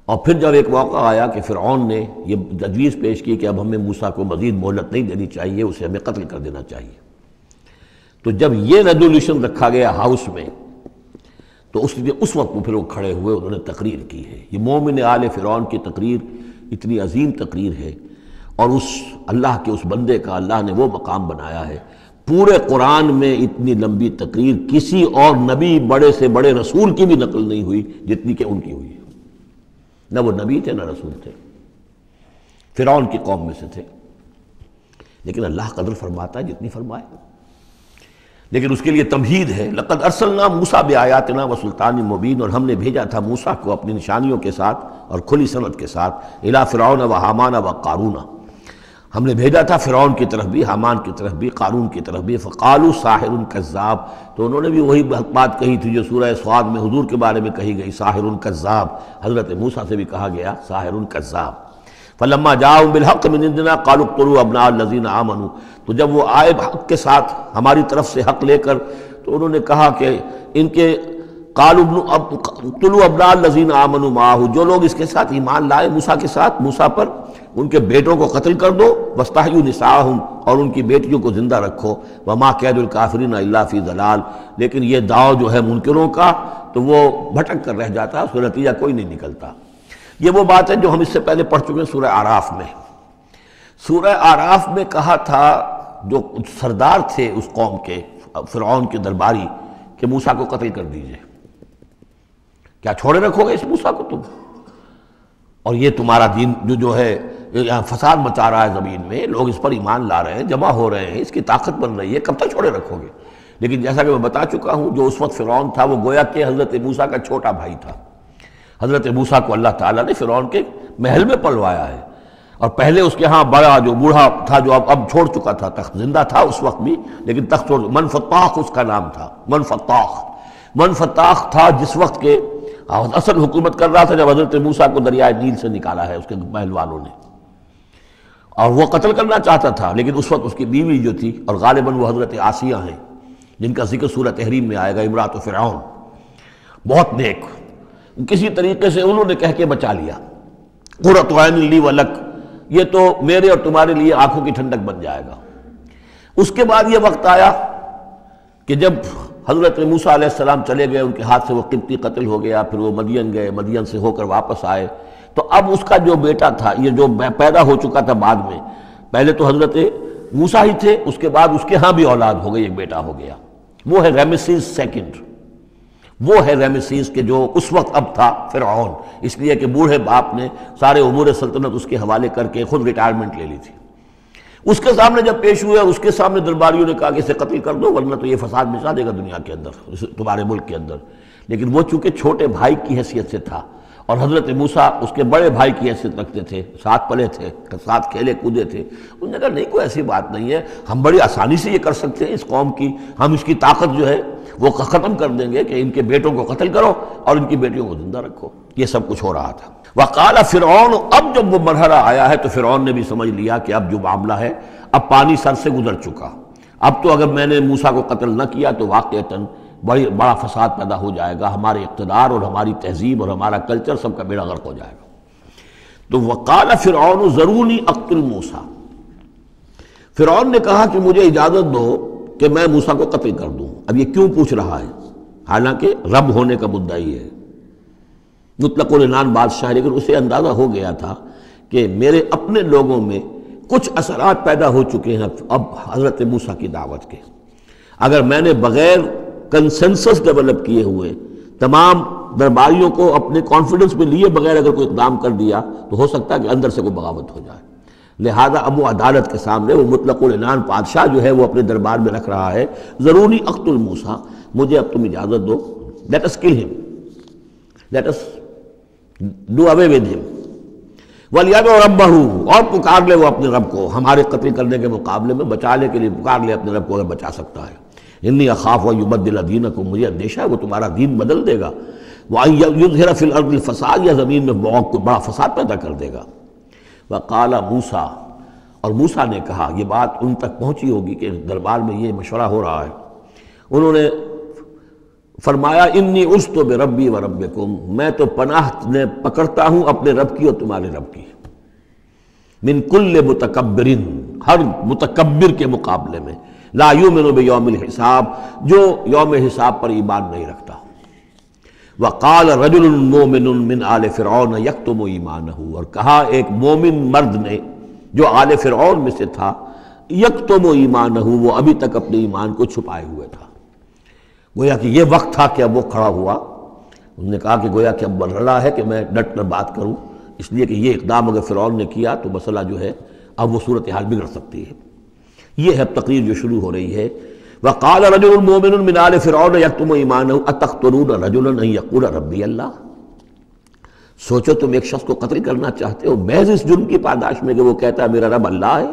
اور پھر جب ایک موقع آیا کہ فرعون نے یہ تجویز پیش کی کہ اب ہمیں موسیٰ کو مزید مہلت نہیں دینی چاہیے، اسے ہمیں قتل کر دینا چاہیے، تو جب یہ ریزولوشن رکھا گیا ہاؤس میں، تو اس وقت پھر وہ کھڑے ہوئے، انہوں نے تقریر کی ہے. یہ مومن آل فرعون کی تقریر اتنی عظیم تقریر ہے، اور اس اللہ کے اس بندے کا اللہ نے وہ مقام بنایا ہے. پورے قرآن میں اتنی لمبی تقریر کسی اور نبی، بڑے سے بڑے رسول کی بھی نقل نہیں ہوئی جتنی کہ ان کی ہوئی ہے. نہ وہ نبی تھے نہ رسول تھے، فرعون کی قوم میں سے تھے، لیکن اللہ قدر فرماتا ہے جتنی فرمائے. لیکن اس کے لیے تمہید ہے. لقد ارسلنا موسیٰ بآیاتنا وسلطان مبین، اور ہم نے بھیجا تھا موسیٰ کو اپنی نشانیوں کے ساتھ اور کھلی سند کے ساتھ. الی فرعون وحامان وقارون، ہم نے بھیجا تھا فرعون کی طرف بھی، حامان کی طرف بھی، قارون کی طرف بھی. فقالوا ساحر کذاب، تو انہوں نے بھی وہی بات کہی تھی جو سورہ صاد میں حضور کے بارے میں کہی گئی، ساحر کذاب. حضرت موسیٰ سے بھی کہا گیا ساحر کذاب. فلما جاءهم بالحق من عندنا قالوا اقتلوا ابناء الذين آمنوا، تو جب وہ آئے حق کے ساتھ ہماری طرف سے حق لے کر، تو انہوں نے کہا کہ ان کے قالوا اقتلوا ابناء الذين آمنوا معه، جو لوگ اس کے ساتھ ایمان لائے موسیٰ کے ساتھ، موسیٰ پر، ان کے بیٹوں کو قتل کر دو. واستحيوا نساءهم، اور ان کی بیٹیوں کو زندہ رکھو. وما كيد الكافرين الا في ضلال، لیکن یہ داؤ جو ہے منکروں کا تو وہ بھٹک کر رہ جاتا ہے، اس کا نتیجہ کوئی نہیں نکلتا. یہ وہ بات ہے جو ہم اس سے پہلے پڑھ چکے ہیں سورہ اعراف میں. سورہ اعراف میں کہا تھا جو سردار تھے اس قوم کے، فرعون کے درباری، کہ موسیٰ کو قتل کر دیجئے. کیا چھوڑے رکھو گے اس موسیٰ کو تم؟ اور یہ تمہارا دین جو ہے یہاں فساد مچا رہا ہے زمین میں، لوگ اس پر ایمان لا رہے ہیں، جمع ہو رہے ہیں، اس کی طاقت بن رہی ہے، کب تک چھوڑے رکھو گے؟ لیکن جیسا کہ میں بتا چکا ہوں، جو اس وقت فرعون تھا وہ گویا کہ حضرت موسیٰ کا چھوٹا بھائی تھا. حضرت موسیٰ کو اللہ تعالیٰ نے فرعون کے محل میں پلوایا ہے، اور پہلے اس کے ہاں بڑا جو بوڑھا تھا جو اب چھوڑ چکا تھا، تخت زندہ تھا اس وقت بھی لیکن تخت چھوڑ، منفتاخ اس کا نام تھا. منفتاخ تھا جس وقت کے اصل حکومت کر رہا تھا جب حضرت موسیٰ کو دریائے نیل سے نکالا ہے اس کے محل والوں نے، اور وہ قتل کرنا چاہتا تھا. لیکن اس وقت اس کی بیوی جو تھی، اور غالباً وہ حضرت آسیہ ہیں، جن کا ذکر سورہ تحریم میں آئے گا، امرات فرعون، بہت نیک، کسی طریقے سے انہوں نے کہہ کے بچا لیا، قرۃ عین لی ولک، یہ تو میرے اور تمہارے لیے آنکھوں کی ٹھنڈک بن جائے گا۔ اس کے بعد یہ وقت آیا کہ جب حضرت موسیٰ علیہ السلام چلے گئے، ان کے ہاتھ سے وہ قبطی قتل ہو گیا، پھر وہ مدین گئے، مدین سے ہو کر واپس آئے، تو اب اس کا جو بیٹا تھا، یہ جو پیدا ہو چکا تھا بعد میں، پہلے تو حضرت موسیٰ ہی تھے، اس کے بعد اس کے ہاں بھی اولاد ہو گئی، ایک بیٹا ہو گیا، وہ ہے رامسیس سیکنڈ، وہ ہے رامسیس کہ جو اس وقت اب تھا فرعون، اس لیے کہ بوڑھے باپ نے سارے امور سلطنت اس کے حوالے کر کے خود ریٹائرمنٹ لے لی تھی۔ اس کے سامنے جب پیش ہوئے، اس کے سامنے درباریوں نے کہا کہ اسے قتل کر دو ورنہ تو یہ فساد مچا دے گا دنیا کے اندر، تمہارے ملک کے اندر، لیکن وہ چونکہ چھوٹے بھائی کی حیثیت سے تھا اور حضرت موسیٰ اس کے بڑے بھائی کی حیثیت رکھتے تھے، ساتھ پلے تھے، ساتھ کھیلے کودے تھے، انہوں نے کہا نہیں کوئی ایسی بات نہیں ہے، ہم بڑی آسانی سے یہ کر سکتے ہیں، اس قوم کی ہم اس کی طاقت جو ہے وہ ختم کر دیں گے کہ ان کے بیٹوں کو قتل کرو اور ان کی بیٹیوں کو زندہ رکھو۔ یہ سب کچھ ہو رہا تھا۔ وقال فرعون، اب جب وہ مرحلہ آیا ہے تو فرعون نے بھی سمجھ لیا کہ اب جو معاملہ ہے اب پانی سر سے گزر چکا، اب تو اگر میں نے موسیٰ کو قتل نہ کیا تو واقعتاً بڑا فساد پیدا ہو جائے گا، ہمارے اقتدار اور ہماری تہذیب اور ہمارا کلچر سب کا بیڑا غرق ہو جائے گا۔ تو وقال فرعون ذرونی اقتل موسیٰ، فرعون نے کہا کہ مجھے اجازت دو کہ میں موسیٰ کو قتل کر دوں۔ اب یہ کیوں پوچھ رہا ہے؟ حالانکہ رب ہونے کا مدعی ہے، مطلق العنان بادشاہ، لیکن اسے اندازہ ہو گیا تھا کہ میرے اپنے لوگوں میں کچھ اثرات پیدا ہو چکے ہیں اب حضرت موسیٰ کی دعوت کے، اگر میں نے بغیر کنسنسس ڈیولپ کیے ہوئے تمام درباریوں کو اپنے کانفیڈنس میں لیے بغیر اگر کوئی اقدام کر دیا تو ہو سکتا ہے کہ اندر سے کوئی بغاوت ہو جائے، لہذا اب وہ عدالت کے سامنے وہ مطلق العنان بادشاہ جو ہے وہ اپنے دربار میں رکھ رہا ہے، ضروری اقتل موسیٰ، مجھے اب تم اجازت دو، late us call him, let us do away with him, وَلْيَدْعُ رَبَّهُ، اور پکار لے وہ اپنے رب کو، ہمارے قتل کرنے کے مقابلے میں بچانے کے لیے پکار لے اپنے رب کو اگر بچا سکتا ہے۔ انی اخاف ان یبدل دینکم، مجھے اندیشہ ہے وہ تمہارا دین بدل دے گا، وَأَن یظہر فی الارض الفساد، یا زمین میں بہت بڑا فساد پیدا کر دے گا۔ وقال موسیٰ، اور موسیٰ نے کہا، یہ بات ان تک پہنچی ہوگی کہ دربار میں یہ مشورہ ہو رہا ہے، انہوں نے فرمایا انی عصت بربی وربکم، میں تو پناہ پکڑتا ہوں اپنے رب کی اور تمہارے رب کی، من کل متکبر، ہر متکبر کے مقابلے میں، لا یؤمن بیوم الحساب، جو یوم حساب پر ایمان نہیں رکھتا۔ وقال رجل مومن من آل فرعون یکتم ایمانہ، اور کہا ایک مومن مرد نے جو آل فرعون میں سے تھا، یکتم ایمانہ، وہ ابھی تک اپنے ایمان کو چھپائے ہوئے تھا۔ گویا کہ یہ وقت تھا کہ اب وہ کھڑا ہوا، انہوں نے کہا کہ گویا کہ اب مرحلہ ہے کہ میں ڈٹ کر بات کروں، اس لیے کہ یہ اقدام اگر فرعون نے کیا تو مسئلہ جو ہے اب وہ صورتحال بگڑ سکتی ہے۔ یہ ہے تقریر جو شروع ہو رہی ہے، وقال رجل مومن من آل فرعون یکتم ایمانہ اتقتلون رجلا ان یقول ربی اللہ، سوچو تم ایک شخص کو قتل کرنا چاہتے ہو محض اس جرم کی پاداش میں کہ وہ کہتا ہے میرا رب اللہ ہے۔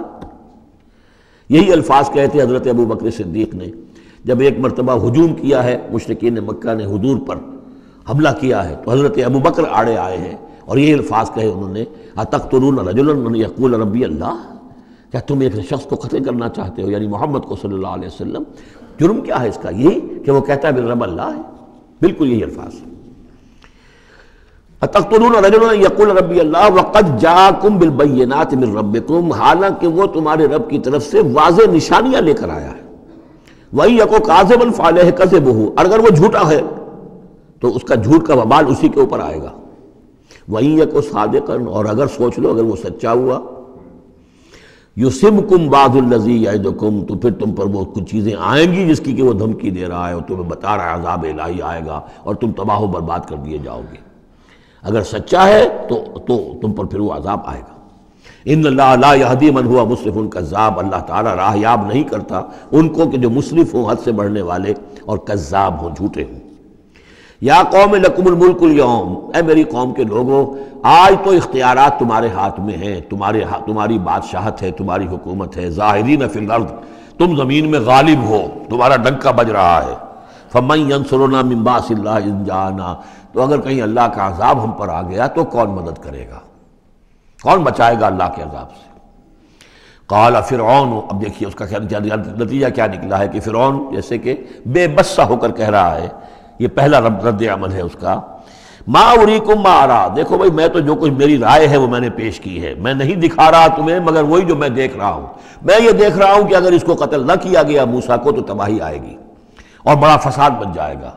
یہی الفاظ کہتے حضرت ابو بکر صدیق نے جب ایک مرتبہ ہجوم کیا ہے، مشرکین مکہ نے حضور پر حملہ کیا ہے، تو حضرت ابو بکر آڑے آئے ہیں اور یہ الفاظ کہے انہوں نے، اتقتلون رجلا ان یقول ربی اللہ، کیا تم ایک شخص کو قتل کرنا چاہتے ہو، یعنی محمد کو صلی اللہ علیہ وسلم، جرم کیا ہے اس کا؟ یہی کہ وہ کہتا ہے میرا رب اللہ ہے، بالکل یہی الفاظ۔ اتقتلون رجلا یقول ربی اللہ وقد جاءکم بالبینات من ربکم، حالانکہ وہ تمہارے رب کی طرف سے واضح نشانیاں لے کر آیا ہے، وَإِن يَكُ كَاذِبًا فَعَلَيْهِ كَذِبُهُ، اور اگر وہ جھوٹا ہے تو اس کا جھوٹ کا وبال اسی کے اوپر آئے گا، وَإِن يَكُ صَادِقًا، اور اگر سوچ لو اگر وہ سچا ہوا، يُصِبْكُمْ بَعْضُ الَّذِي يَعِدُكُمْ، تو پھر تم پر وہ کچھ چیزیں آئیں گی جس کی کہ وہ دھمکی دے رہا ہے اور تمہیں بتا رہا ہے عذاب الہی آئے گا اور تم تباہ و برباد کر دیے جاؤ گے، اگر سچا ہے تو تم پر پھر وہ عذاب آئے گا۔ ان اللہ لا یہدی من ہوا مسرف کذاب، اللہ تعالیٰ راہ یاب نہیں کرتا ان کو کہ جو مسرف ہوں، حد سے بڑھنے والے اور کذاب ہوں، جھوٹے ہوں۔ یا قوم لکم الملک اليوم، اے میری قوم کے لوگوں آج تو اختیارات تمہارے ہاتھ میں ہیں، تمہاری بادشاہت ہے، تمہاری حکومت ہے، ظاہرین فی الارض، تم زمین میں غالب ہو، تمہارا ڈنکا بج رہا ہے، فمن ینصرنا من باس اللہ ان جاءنا، تو اگر کہیں اللہ کا عذاب ہم پر آ گیا تو کون مدد کرے گا، کون بچائے گا اللہ کے عذاب سے؟ قال فرعون، اب دیکھیے اس کا نتیجہ کیا نکلا ہے کہ فرعون جیسے کہ بے بس سا ہو کر کہہ رہا ہے، یہ پہلا رد عمل ہے اس کا، ما اریکم ما ارا، دیکھو بھائی میں تو جو کچھ میری رائے ہے وہ میں نے پیش کی ہے، میں نہیں دکھا رہا تمہیں مگر وہی جو میں دیکھ رہا ہوں۔ میں یہ دیکھ رہا ہوں کہ اگر اس کو قتل نہ کیا گیا موسیٰ کو تو تباہی آئے گی اور بڑا فساد بن جائے گا،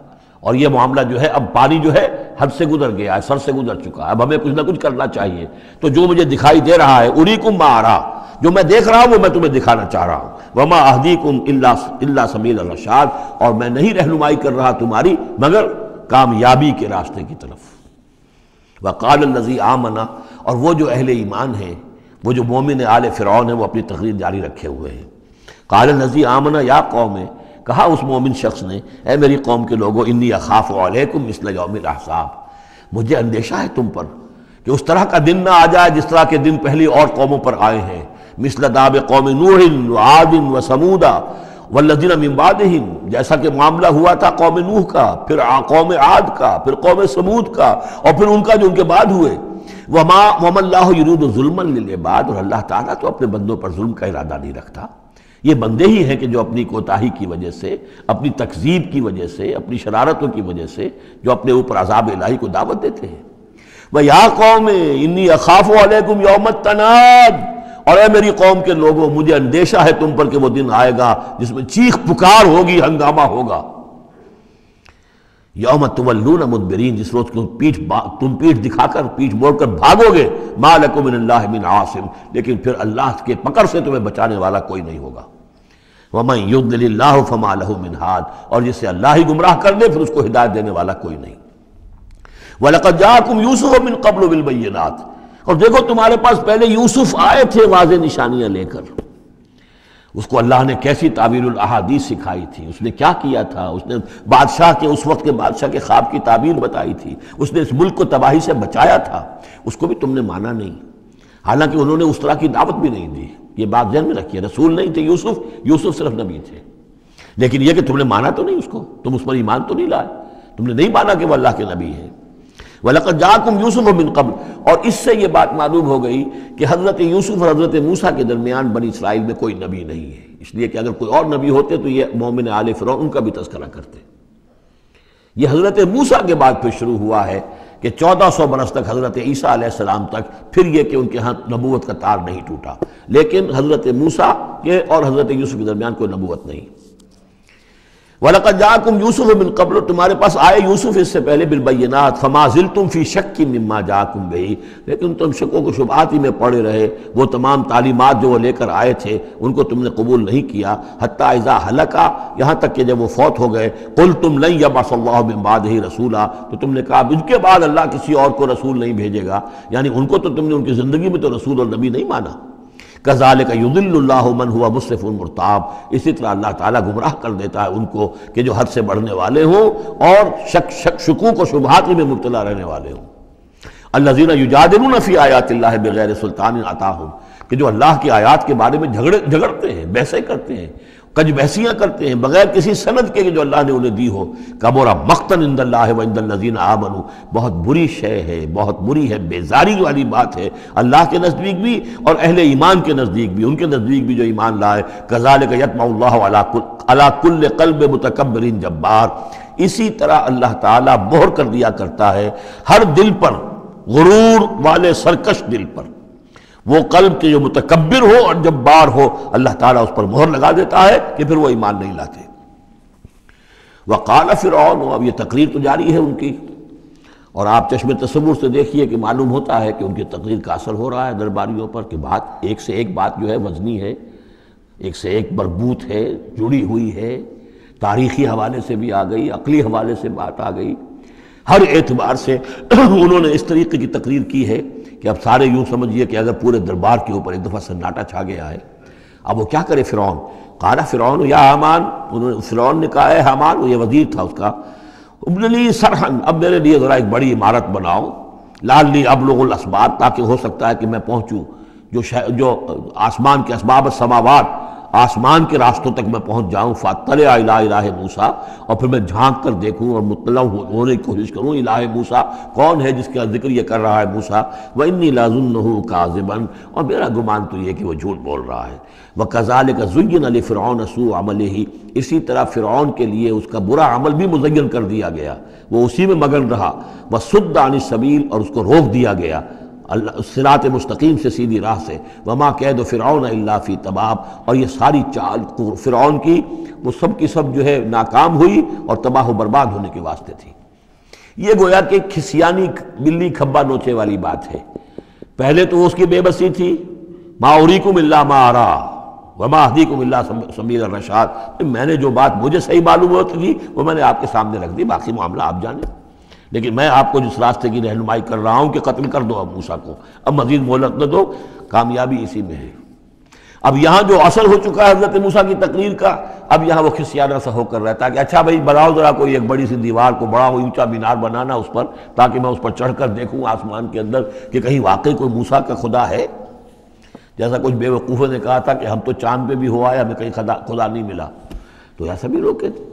اور یہ معاملہ جو ہے اب پانی جو ہے حد سے گزر گیا ہے، سر سے گزر چکا ہے، اب ہمیں کچھ نہ کچھ کرنا چاہیے۔ تو جو مجھے دکھائی دے رہا ہے اریکم ما ارا، جو میں دیکھ رہا ہوں وہ میں تمہیں دکھانا چاہ رہا ہوں، وما اہدیکم الا سبیل الرشاد، اور میں نہیں رہنمائی کر رہا تمہاری مگر کامیابی کے راستے کی طرف۔ وقال الذی آمن، اور وہ جو اہل ایمان ہیں، وہ جو مومن آل فرعون ہیں، وہ اپنی تقریر جاری رکھے ہوئے ہیں۔ قال الذی آمن یا قوم، کہا اس مومن شخص نے اے میری قوم کے لوگو، انی اخاف علیکم مثل یوم الاحزاب، مجھے اندیشہ ہے تم پر کہ اس طرح کا دن نہ آ جائے جس طرح کے دن پہلی اور قوموں پر آئے ہیں، مثل داب قوم نوح وعاد وثمود والذین من بعدہم، جیسا کہ معاملہ ہوا تھا قوم نوح کا، پھر قوم عاد کا، پھر قوم ثمود کا، اور پھر ان کا جو ان کے بعد ہوئے۔ وما اللہ یرید ظلما للعباد، اور اللہ تعالیٰ تو اپنے بندوں پر ظلم کا ارادہ نہیں رکھتا، یہ بندے ہی ہیں کہ جو اپنی کوتاہی کی وجہ سے، اپنی تکذیب کی وجہ سے، اپنی شرارتوں کی وجہ سے جو اپنے اوپر عذاب الہی کو دعوت دیتے ہیں۔ وَيَا قَوْمِ إِنِّي أَخَافُ عَلَيْكُمْ يَوْمَ التَّنَادِ، اور اے میری قوم کے لوگوں مجھے اندیشہ ہے تم پر کہ وہ دن آئے گا جس میں چیخ پکار ہوگی، ہنگامہ ہوگا۔ یوم تولون مدبرین، جس روز تم پیٹھ دکھا کر، پیٹھ موڑ کر بھاگو گے، ما لکم من اللہ من عاصم، لیکن پھر اللہ کے پکڑ سے تمہیں بچانے والا کوئی نہیں ہوگا۔ وَمَن يُضْلِلِ اللَّهُ فَمَا لَهُ مِنْ هَادٍ، اور جسے اللہ ہی گمراہ کر دے پھر اس کو ہدایت دینے والا کوئی نہیں۔ وَلَقَدْ جَاءَكُمْ يُوسُفُ مِنْ قَبْلُ بِالْبَيِّنَاتِ، اور دیکھو تمہارے پاس پہلے یوسف آئے تھے واضح نشانیاں لے کر، اس کو اللہ نے کیسی تعبیر الاحادیث سکھائی تھی، اس نے کیا کیا تھا، اس نے بادشاہ کے، اس وقت کے بادشاہ کے خواب کی تعبیر بتائی تھی، اس نے اس ملک کو تباہی سے بچایا تھا، اس کو بھی تم نے مانا نہیں، حالانکہ انہوں نے اس طرح کی دعوت بھی نہیں دی۔ یہ بات ذہن میں رکھیے، رسول نہیں تھے یوسف صرف نبی تھے، لیکن یہ کہ تم نے مانا تو نہیں اس کو، تم اس پر ایمان تو نہیں لائے، تم نے نہیں مانا کہ وہ اللہ کے نبی ہے۔ وَلَقَدْ جَاءَكُمْ يُوسُفُ مِنْ قَبْلُ، اور اس سے یہ بات معلوم ہو گئی کہ حضرت یوسف اور حضرت موسیٰ کے درمیان بنی اسرائیل میں کوئی نبی نہیں ہے، اس لیے کہ اگر کوئی اور نبی ہوتے تو یہ مومن آل فرعون ان کا بھی تذکرہ کرتے۔ یہ حضرت موسیٰ کے بعد پھر شروع ہوا ہے کہ 1400 برس تک حضرت عیسیٰ علیہ السلام تک، پھر یہ کہ ان کے ہاں نبوت کا تار نہیں ٹوٹا، لیکن حضرت موسیٰ کے اور حضرت یوسف کے درمیان کوئی نبوت نہیں۔ وَلَقَدْ جَاءَكُمْ يُوسُفُ مِنْ قَبْلُ، تمہارے پاس آئے یوسف اس سے پہلے بالبینات، فَمَا زِلْتُمْ فِي شَكٍّ مِّمَّا جَاءَكُمْ بِهِ، لیکن تم شکوں کو شبہات ہی میں پڑے رہے، وہ تمام تعلیمات جو وہ لے کر آئے تھے ان کو تم نے قبول نہیں کیا، حتیٰ اذا ہلکا، یہاں تک کہ جب وہ فوت ہو گئے، قُلْتُمْ لَن يَبْعَثَ اللَّهُ مِن بَعْدِهِ رَسُولًا، تو تم نے کہا ان کے بعد اللہ کسی اور کو رسول نہیں بھیجے گا، یعنی ان کو تو تم نے ان کی زندگی میں تو رسول اور نبی نہیں مانا۔ كَذَلِكَ يُضِلُّ اللَّهُ مَنْ هُوَ مُسْرِفٌ مُرْتَابٌ، اسی طرح اللہ تعالیٰ گمراہ کر دیتا ہے ان کو کہ جو حد سے بڑھنے والے ہوں اور شکوک و شبہات میں مبتلا رہنے والے ہوں۔ الَّذِينَ يُجَادِلُونَ فِي آيَاتِ اللَّهِ بِغَيْرِ سُلْطَانٍ أَتَاهُمْ، کہ جو اللہ کی آیات کے بارے میں جھگڑتے ہیں، بحثیں کرتے ہیں، کج بحثیاں کرتے ہیں بغیر کسی سند کے جو اللہ نے انہیں دی ہو۔ کبر مقتا عند اللہ وعند الذین آمنوا، بہت بری شے ہے، بہت بری ہے، بیزاری والی بات ہے اللہ کے نزدیک بھی اور اہل ایمان کے نزدیک بھی، ان کے نزدیک بھی جو ایمان لائے۔ کذالک یطبع اللہ علی کل قلب متکبر جبار، اسی طرح اللہ تعالیٰ مہر کر دیا کرتا ہے ہر دل پر، غرور والے سرکش دل پر، وہ قلب کے جو متکبر ہو اور جبار ہو، اللہ تعالیٰ اس پر مہر لگا دیتا ہے کہ پھر وہ ایمان نہیں لاتے۔ وقال فرعون، اب یہ تقریر تو جاری ہے ان کی، اور آپ چشم تصور سے دیکھیے کہ معلوم ہوتا ہے کہ ان کی تقریر کا اثر ہو رہا ہے درباریوں پر، کہ بات ایک سے ایک بات جو ہے وزنی ہے، ایک سے ایک مربوط ہے، جڑی ہوئی ہے، تاریخی حوالے سے بھی آ گئی، عقلی حوالے سے بات آ گئی، ہر اعتبار سے انہوں نے اس طریقے کی تقریر کی ہے کہ اب سارے یوں سمجھیے کہ اگر پورے دربار کے اوپر ایک دفعہ سناٹا چھا گیا ہے۔ اب وہ کیا کرے فرعون؟ قال فرعون یا حامان، فرعون نے کہا ہے حامان، وہ یہ وزیر تھا اس کا، ابن لی صرحا، اب میرے لیے ذرا ایک بڑی عمارت بناؤ، لعلی ابلغ الاسباب، تاکہ ہو سکتا ہے کہ میں پہنچوں جو آسمان کے اسباب السماوات، آسمان کے راستوں تک میں پہنچ جاؤں، فاطلع الی الہ موسیٰ، اور پھر میں جھانک کر دیکھوں اور مطلع ہونے کی کوشش کروں الہ موسیٰ کون ہے جس کا ذکر یہ کر رہا ہے موسیٰ، وانی لاظنہ کاذبا، اور میرا گمان تو یہ کہ وہ جھوٹ بول رہا ہے، وکذالک زین لفرعون سوء عملہ، اسی طرح فرعون کے لیے اس کا برا عمل بھی مزین کر دیا گیا، وہ اسی میں مگن رہا، وصد عن السبیل، اور اس کو روک دیا گیا صراط مستقیم سے، سیدھی راہ سے، وما کید فرعون الا فی تباب، اور یہ ساری چال فرعون کی وہ سب کی سب جو ہے ناکام ہوئی اور تباہ و برباد ہونے کے واسطے تھی۔ یہ گویا کہ کھسیانی بلی کھبا نوچے والی بات ہے۔ پہلے تو اس کی بے بسی تھی، ما اریکم الا ما ارا وما اہدیکم الا سبیل الرشاد، میں نے جو بات مجھے صحیح معلوم ہوتی تھی وہ میں نے آپ کے سامنے رکھ دی، باقی معاملہ آپ جانیں، لیکن میں آپ کو جس راستے کی رہنمائی کر رہا ہوں کہ قتل کر دو اب موسیٰ کو، اب مزید مہلت نہ دو، کامیابی اسی میں ہے۔ اب یہاں جو اصل ہو چکا ہے حضرت موسیٰ کی تقریر کا، اب یہاں وہ کھسیانہ سا ہو کر رہتا ہے کہ اچھا بھائی بناؤ ذرا کوئی ایک بڑی سی دیوار کو، بڑا اونچا مینار بنانا اس پر، تاکہ میں اس پر چڑھ کر دیکھوں آسمان کے اندر کہ کہیں واقعی کوئی موسیٰ کا خدا ہے۔ جیسا کچھ بے وقوفوں نے کہا تھا کہ ہم تو چاند پہ بھی ہو آئے، ہمیں کہیں خدا نہیں ملا، تو ایسا بھی لوگ کہتے۔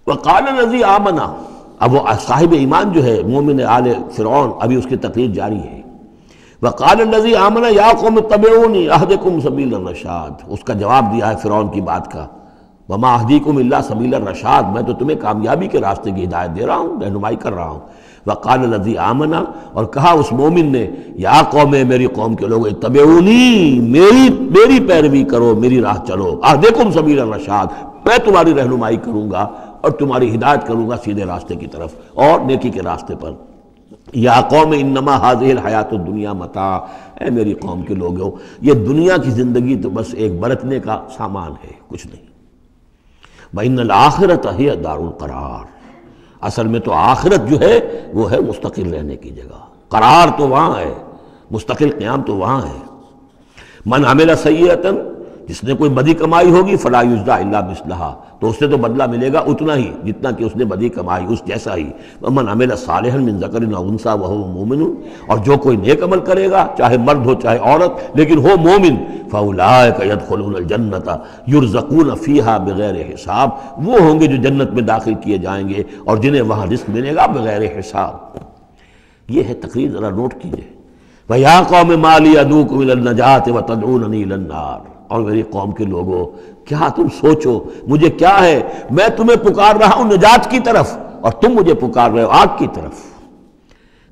وقال الذی آمن، اب وہ صاحب ایمان جو ہے مومن آل فرعون، ابھی اس کی تقریر جاری ہے۔ وقال الذی آمن یا قوم اتبعونی اہدکم سبیل الرشاد، اس کا جواب دیا ہے فرعون کی بات کا، وما اہدیکم الا سبیل الرشاد، میں تو تمہیں کامیابی کے راستے کی ہدایت دے رہا ہوں، رہنمائی کر رہا ہوں۔ وقال الذی آمن، اور کہا اس مومن نے، یا قوم، میری قوم کے لوگ، اتبعونی، میری پیروی کرو، میری راہ چلو، اہدکم سبیل الرشاد، میں تمہاری رہنمائی کروں گا اور تمہاری ہدایت کروں گا سیدھے راستے کی طرف اور نیکی کے راستے پر۔ یا قوم انما هذه الحیات الدنیا متاع، اے میری قوم کے لوگوں، یہ دنیا کی زندگی تو بس ایک برتنے کا سامان ہے، کچھ نہیں۔ وَإِنَّ الْآخِرَةَ هِيَ دَارُ الْقَرَارِ، اصل میں تو آخرت جو ہے وہ ہے مستقل رہنے کی جگہ، قرار تو وہاں ہے، مستقل قیام تو وہاں ہے۔ من عمل سیئۃ، جس نے کوئی بدی کمائی ہوگی، فلا یجزی الا مثلھا، تو اس سے تو بدلہ ملے گا اتنا ہی جتنا کہ اس نے بدی کمائی، اس جیسا ہی۔ ومن عمل صالحا من ذکر او انثی وهو مؤمن، اور جو کوئی نیک عمل کرے گا، چاہے مرد ہو چاہے عورت، لیکن ہو مومن، فاولئک يدخلون الجنۃ یرزقون فیہا بغیر حساب، وہ ہوں گے جو جنت میں داخل کیے جائیں گے اور جنہیں وہاں رزق ملے گا بغیر حساب۔ یہ ہے تقریر، ذرا نوٹ کیجئے۔ وَيَا قَوْمِ مَا لِي أَدْعُوكُمْ إِلَى النَّجَاةِ وَتَدْعُونَنِي إِلَى النَّارِ، اور میری قوم کے لوگوں، کیا تم سوچو مجھے کیا ہے، میں تمہیں پکار رہا ہوں نجات کی طرف اور تم مجھے پکار رہے ہو آگ کی طرف۔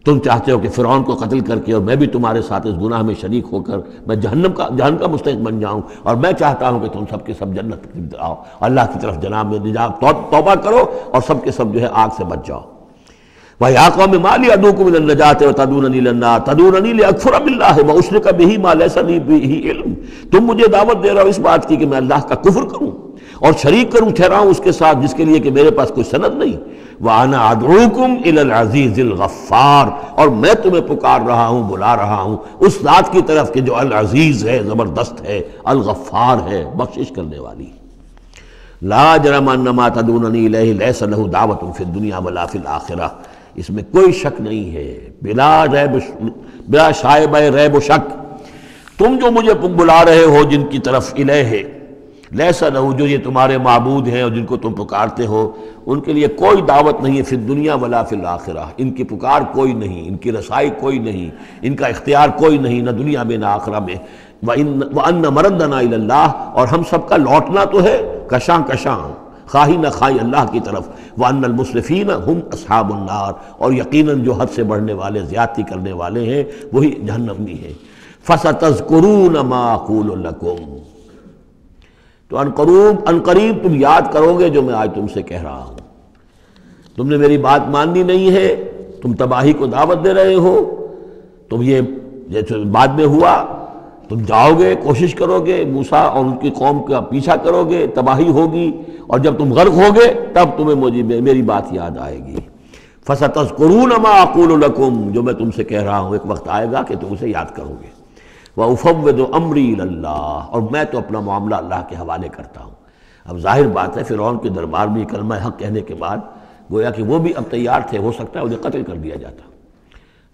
تم چاہتے ہو کہ فرعون کو قتل کر کے اور میں بھی تمہارے ساتھ اس گناہ میں شریک ہو کر میں جہنم کا مستحق بن جاؤں، اور میں چاہتا ہوں کہ تم سب کے سب جنت آؤ، اللہ کی طرف جناب میں نجات توبہ کرو اور سب کے سب جو ہے آگ سے بچ جاؤ۔ وَيَا قَوْمِ مَا لِي أَدْعُوكُمْ إِلَى النَّجَاةِ وَتَدْعُونَنِي إِلَى النَّارِ تَدْعُونَنِي لِأَكْفُرَ بِاللَّهِ وَأُشْرِكَ بِهِ مَا لَيْسَ لِي بِهِ عِلْمٌ، تم مجھے دعوت دے رہے ہو اس بات کی کہ میں اللہ کا کفر کروں اور شریک کروں ٹھہراؤں اس کے ساتھ جس کے لیے کہ میرے پاس کوئی سند نہیں۔ وَأَنَا أَدْعُوكُمْ إِلَى الْعَزِيزِ الْغَفَّارِ، اور میں تمہیں پکار رہا ہوں، بلا رہا ہوں اس ذات کی طرف کہ جو العزیز ہے، زبردست ہے، الغفار ہے، بخشش کرنے والی۔ لا جرم ان ما تدعوننی الیہ لیس لہ دعوۃ فی الدنیا ولا فی الآخرہ، اس میں کوئی شک نہیں ہے، بلا شائبہ ریب و شک، تم جو مجھے بلا رہے ہو جن کی طرف الیہ، لیس لہ، جو یہ تمہارے معبود ہیں اور جن کو تم پکارتے ہو، ان کے لیے کوئی دعوت نہیں ہے فی الدنیا ولا فی الآخرہ، ان کی پکار کوئی نہیں، ان کی رسائی کوئی نہیں، ان کا اختیار کوئی نہیں، نہ دنیا میں نہ آخرہ میں۔ وَأَنَّ مَرَدَّنَا إِلَى اللَّهِ، اور ہم سب کا لوٹنا تو ہے کشاں کشاں، خواہی نہ خواہی اللہ کی طرف۔ وَأَنَّ الْمُسْرِفِينَ هُمْ أَصْحَابُ النَّارِ، اور یقیناً جو حد سے بڑھنے والے، زیادتی کرنے والے ہیں وہی جہنمی ہیں۔ فَسَتَذْكُرُونَ مَا أَقُولُ لَكُمْ، تو ان قریب تم یاد کرو گے جو میں آج تم سے کہہ رہا ہوں۔ تم نے میری بات ماننی نہیں ہے، تم تباہی کو دعوت دے رہے ہو، تم یہ جیسے بعد میں ہوا، تم جاؤ گے، کوشش کرو گے، موسیٰ اور ان کی قوم کا پیچھا کرو گے، تباہی ہوگی، اور جب تم غرق ہوگے تب تمہیں میری بات یاد آئے گی۔ فَسَتَذْكُرُونَ مَا أَقُولُ لَكُمْ، جو میں تم سے کہہ رہا ہوں ایک وقت آئے گا کہ تم اسے یاد کرو گے۔ وَأُفَوِّضُ أَمْرِي إِلَى اللَّهِ، اور میں تو اپنا معاملہ اللہ کے حوالے کرتا ہوں۔ اب ظاہر بات ہے فرعون کے دربار میں کلمہ حق کہنے کے بعد گویا کہ وہ بھی اب تیار تھے، ہو سکتا ہے انہیں قتل کر دیا جاتا،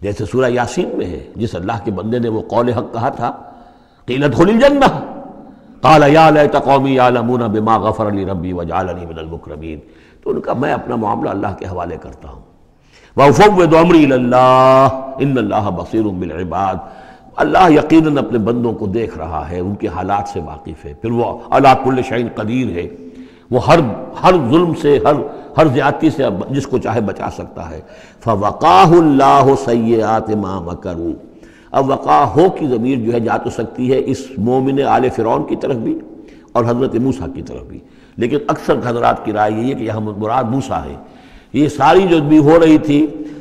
جیسے سورہ یاسین میں ہے، جس اللہ کے بندے نے وہ قول حق کہا تھا، قیل ادخل الجنہ، قال یا لیت قومی یعلمون بما غفر لی ربی وجعلنی من المکرمین، تو ان کا میں اپنا معاملہ اللہ کے حوالے کرتا ہوں. وَأُفَوِّضُ أَمْرِي إِلَى اللَّهِ إِنَّ اللَّهَ بَصِيرٌ بِالْعِبَادِ، اللہ یقیناً اپنے بندوں کو دیکھ رہا ہے، ان کے حالات سے واقف ہے، پھر وہ علی کل شیء قدیر ہے، وہ ہر ظلم سے، ہر زیادتی سے جس کو چاہے بچا سکتا ہے. فَوَقَاهُ اللَّهُ سَيِّئَاتِ مَا مَكَرُوا، اب وقاہ کی ضمیر جو ہے جا تو سکتی ہے اس مومن آل فرعون کی طرف بھی اور حضرت موسیٰ کی طرف بھی، لیکن اکثر حضرات کی رائے یہ ہے کہ یہاں مراد موسیٰ ہے. یہ ساری جو بھی ہو رہی تھی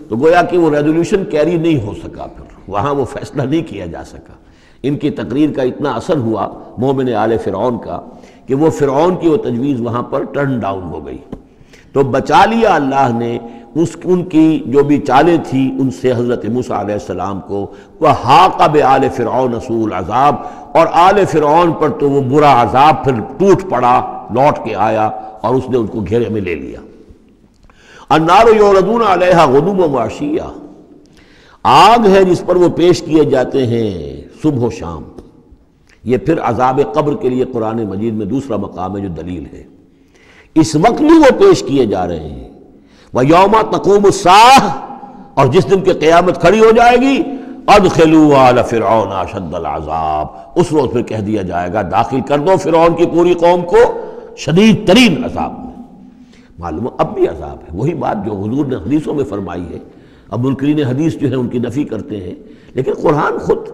تو گویا کہ وہ ریزولوشن کیری نہیں ہو سکا، پھر وہاں وہ فیصلہ نہیں کیا جا سکا. ان کی تقریر کا اتنا اثر ہوا مومن آل فرعون کا کہ وہ فرعون کی وہ تجویز وہاں پر ٹرن ڈاؤن ہو گئی. تو بچا لیا اللہ نے ان کی جو بھی چالیں تھیں ان سے حضرت موسیٰ علیہ السلام کو. وَحَاقَ بِآلِ فِرْعَوْنَ سُوءُ الْعَذَابِ، اور آل فرعون پر تو وہ برا عذاب پھر ٹوٹ پڑا، لوٹ کے آیا اور اس نے ان کو گھیرے میں لے لیا. النَّارُ يُعْرَضُونَ عَلَيْهَا غُدُوًّا وَعَشِيًّا، آگ ہے جس پر وہ پیش کیے جاتے ہیں صبح و شام. یہ پھر عذاب قبر کے لیے قرآن مجید میں دوسرا مقام ہے جو دلیل ہے. اس وقت بھی وہ پیش کیے جا رہے ہیں. وَيَوْمَ تَقُومُ السَّاعَةُ، اور جس دن کہ قیامت کھڑی ہو جائے گی، أَدْخِلُوا آلَ فِرْعَوْنَ أَشَدَّ الْعَذَابِ، اس روز پھر کہہ دیا جائے گا داخل کر دو فرعون کی پوری قوم کو شدید ترین عذاب میں. معلوم اب بھی عذاب ہے، وہی بات جو حضور نے حدیثوں میں فرمائی ہے. اب منکرین حدیث جو ہے ان کی نفی کرتے ہیں، لیکن قرآن خود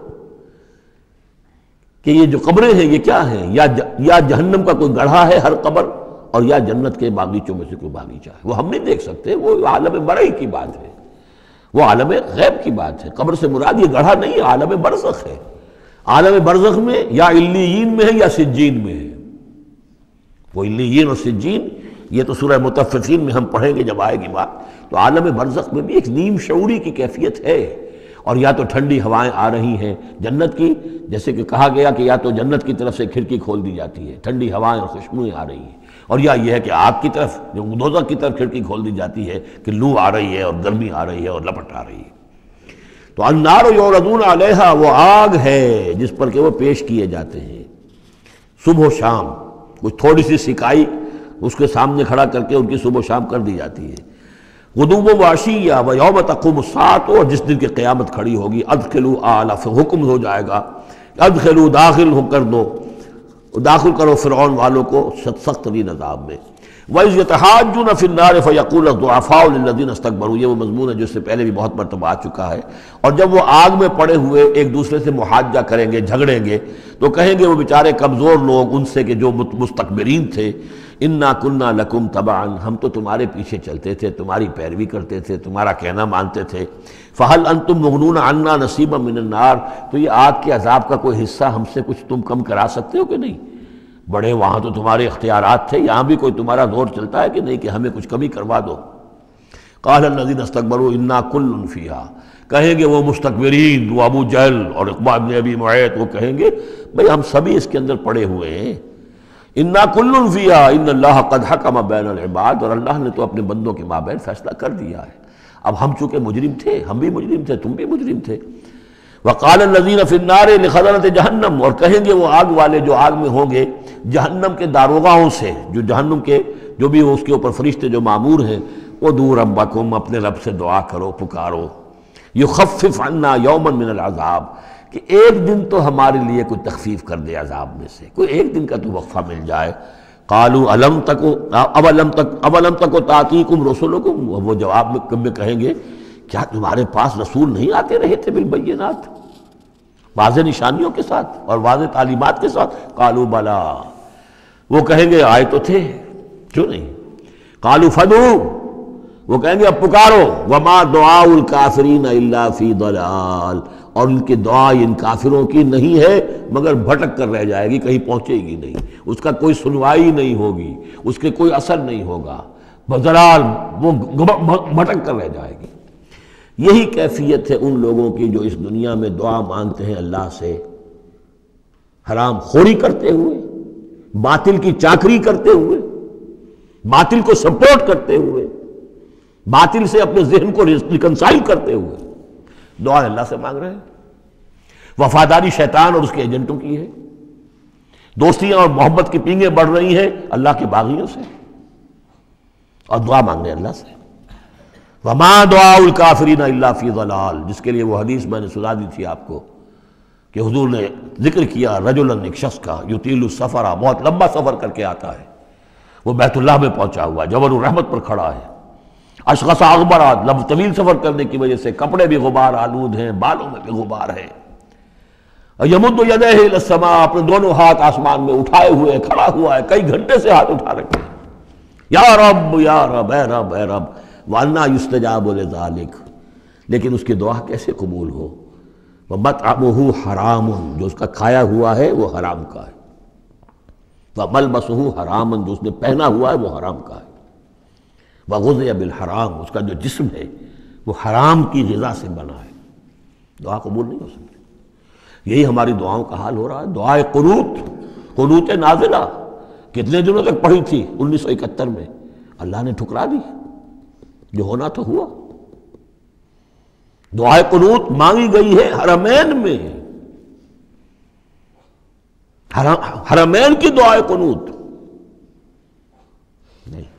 کہ یہ جو قبریں ہیں یہ کیا ہیں، یا جہنم کا کوئی گڑھا ہے ہر قبر، اور یا جنت کے باغیچوں میں سے کوئی باغیچہ ہے. وہ ہم نہیں دیکھ سکتے، وہ عالم برئی کی بات ہے، وہ عالم غیب کی بات ہے. قبر سے مراد یہ گڑھا نہیں ہے، عالم برزخ ہے. عالم برزخ میں یا علیین میں ہے یا سجین میں ہے. وہ علیین اور سجین یہ تو سورہ مطففین میں ہم پڑھیں گے جب آئے گی بات. تو عالم برزخ میں بھی ایک نیم شعوری کی کیفیت ہے، اور یا تو ٹھنڈی ہوائیں آ رہی ہیں جنت کی، جیسے کہ کہا گیا کہ یا تو جنت کی طرف سے کھڑکی کھول دی جاتی ہے، ٹھنڈی ہوائیں اور خوشبوئیں آ رہی ہیں، اور یا یہ ہے کہ آگ کی طرف جو دوزخ کی طرف کھڑکی کھول دی جاتی ہے کہ لو آ رہی ہے اور گرمی آ رہی ہے اور لپٹ آ رہی ہے. تو النار یعرضون علیہا، وہ آگ ہے جس پر کہ وہ پیش کیے جاتے ہیں صبح و شام. کچھ تھوڑی سی سکائی اس کے سامنے کھڑا کر کے ان کی صبح و شام کر دی جاتی ہے. غدوًا وعشیًّا ویوم تقوم الساعۃ، اور جس دن کی قیامت کھڑی ہوگی ادخلوا آل، حکم ہو جائے گا ادخلوا، داخل ہو کر دو، داخل کرو فرعون والوں کو سخت ترین عذاب میں. وَإِذْ يَتَحَاجُّونَ فِي النَّارِ فَيَقُولُ الضُّعَفَاءُ لِلَّذِينَ اسْتَكْبَرُوا، یہ وہ مضمون ہے جو اس سے پہلے بھی بہت مرتبہ آ چکا ہے. اور جب وہ آگ میں پڑے ہوئے ایک دوسرے سے محاجہ کریں گے، جھگڑیں گے، تو کہیں گے وہ بیچارے کمزور لوگ ان سے کہ جو مستکبرین تھے، اِنَّا كُنَّا لَكُمْ تَبَعًا، ہم تو تمہارے پیچھے چلتے تھے، تمہاری پیروی کرتے تھے، تمہارا کہنا مانتے تھے. فَهَلْ أَنْتُمْ مُغْنُونَ عَنَّا نَصِيبًا مِّنَ النَّارِ، تو یہ آگ کے عذاب کا کوئی حصہ ہم سے کچھ تم کم کرا سکتے ہو کہ نہیں؟ بڑے وہاں تو تمہارے اختیارات تھے، یہاں بھی کوئی تمہارا زور چلتا ہے کہ نہیں کہ ہمیں کچھ کمی کروا دو. قال الذین استکبروا انا کل فیہا، کہیں گے وہ مستکبرین، وہ ابو جہل اور عقبہ بن ابی معیط، وہ کہیں گے بھئی ہم سبھی اس کے اندر پڑے ہوئے ہیں. انا کل فیہا ان اللہ قد حکم بین العباد، اور اللہ نے تو اپنے بندوں کے مابین فیصلہ کر دیا ہے. اب ہم چونکہ مجرم تھے، ہم بھی مجرم تھے، تم بھی مجرم تھے. وقال الذین فی النار لخزنۃ جہنم، اور کہیں گے وہ آگ والے جو آگ میں ہوں گے جہنم کے داروغاؤں سے، جو جہنم کے جو بھی اس کے اوپر فرشتے جو معمور ہیں، ادعوا ربکم، اپنے رب سے دعا کرو، پکارو، یخفف عنا یوما من العذاب، کہ ایک دن تو ہمارے لیے کوئی تخفیف کر دے عذاب میں سے، کوئی ایک دن کا تو وقفہ مل جائے. قالوا اولم تک تاتیکم رسلکم، وہ جواب میں کہیں گے کیا تمہارے پاس رسول نہیں آتے رہے تھے بالبینات، واضح نشانیوں کے ساتھ اور واضح تعلیمات کے ساتھ؟ قالوا بلا، وہ کہیں گے آئے تو تھے، کیوں نہیں؟ قالوا فدعوا، وہ کہیں گے اب پکارو. وما دعاء الکافرین الا فی ضلال، اور ان کی دعا ان کافروں کی نہیں ہے مگر بھٹک کر رہ جائے گی، کہیں پہنچے گی نہیں، اس کا کوئی سنوائی نہیں ہوگی، اس کے کوئی اثر نہیں ہوگا، بضلال، وہ بھٹک کر رہ جائے گی. یہی کیفیت ہے ان لوگوں کی جو اس دنیا میں دعا مانگتے ہیں اللہ سے، حرام خوری کرتے ہوئے، باطل کی چاکری کرتے ہوئے، باطل کو سپورٹ کرتے ہوئے، باطل سے اپنے ذہن کو ریکنسائل کرتے ہوئے دعا اللہ سے مانگ رہے ہیں. وفاداری شیطان اور اس کے ایجنٹوں کی ہے. دوستیاں اور محبت کی پینگیں بڑھ رہی ہیں اللہ کے باغیوں سے، اور دعا مانگے اللہ سے۔ وما دعاء الکافرین الا فی ضلال، جس کے لیے وہ حدیث میں نے سنا دی تھی آپ کو کہ حضور نے ذکر کیا رجلاً، ایک شخص کا، یطیل السفر، بہت لمبا سفر کر کے آتا ہے، وہ بیت اللہ میں پہنچا ہوا ہے، جبل الرحمت پر کھڑا ہے، اشخص اغبر، طویل سفر کرنے کی وجہ سے کپڑے بھی غبار آلود ہیں، بالوں میں بھی غبار ہے، یمد یدیہ الی السماء، اپنے دونوں ہاتھ آسمان میں اٹھائے ہوئے کھڑا ہوا ہے، کئی گھنٹے سے ہاتھ اٹھا رکھے ہیں، یا رب یا رب، اے رب اے رب، وَأَنَّا يُسْتَجَابُ لِذَلِكَ، لیکن اس کی دعا کیسے قبول ہو؟ وَمَطْعَمُهُ حَرَامٌ، جو اس کا کھایا ہوا ہے وہ حرام کا ہے، وَمَلْبَسُهُ حَرَامٌ، جو اس نے پہنا ہوا ہے وہ حرام کا ہے، وَغُذِيَ بِالْحَرَام، اس کا جو جسم ہے وہ حرام کی غذا سے بنا ہے، دعا قبول نہیں ہو سکتی۔ یہی ہماری دعاؤں کا حال ہو رہا ہے۔ دعائے قنوت، قنوت نازلہ کتنے دنوں تک پڑھی تھی 1971 میں، اللہ نے ٹھکرا دی، جو ہونا تو ہوا۔ دعائے قنوت مانگی گئی ہے حرمین میں، حرمین کی دعائے قنوت نہیں۔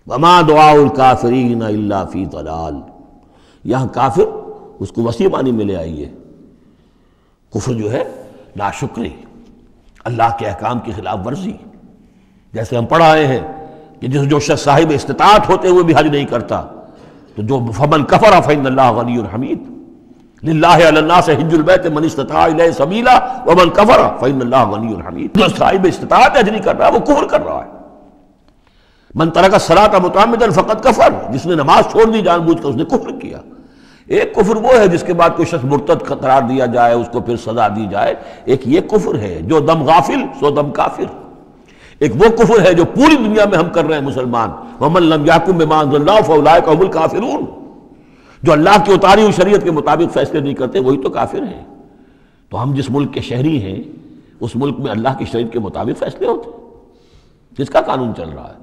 وما دعاء الکافرین الا فی ضلال، یہاں کافر اس کو وسیع معنی میں لے آئیے، کفر جو ہے ناشکری، اللہ کے احکام کی خلاف ورزی، جیسے ہم پڑھ آئے ہیں کہ جو شخص صاحب استطاعت ہوتے ہوئے بھی حج نہیں کرتا، تو جو فمن کفر فإن اللہ غنی حمید، للہ علی الناس حج البیت من استطاع الیہ سبیلا ومن کفر فإن اللہ غنی حمید، جو صاحب استطاعت حج نہیں کر رہا وہ کفر کر رہا ہے۔ من ترک الصلاۃ متعمدا فقد کفر، جس نے نماز چھوڑ دی جان بوجھ کر اس نے کفر کیا۔ ایک کفر وہ ہے جس کے بعد کوئی شخص مرتد قرار دیا جائے، اس کو پھر سزا دی جائے، ایک یہ کفر ہے جو دم غافل سو دم کافر، ایک وہ کفر ہے جو پوری دنیا میں ہم کر رہے ہیں مسلمان، وَمَن لَمْ يَحْكُم بِمَا أَنزَلَ اللَّهُ فَأُولَٰئِكَ هُمُ الْكَافِرُونَ، جو اللہ کی اتاری ہوئی شریعت کے مطابق فیصلے نہیں کرتے وہی تو کافر ہیں۔ تو ہم جس ملک کے شہری ہیں اس ملک میں اللہ کی شریعت کے مطابق فیصلے ہوتے ہیں، کس کا قانون چل رہا ہے؟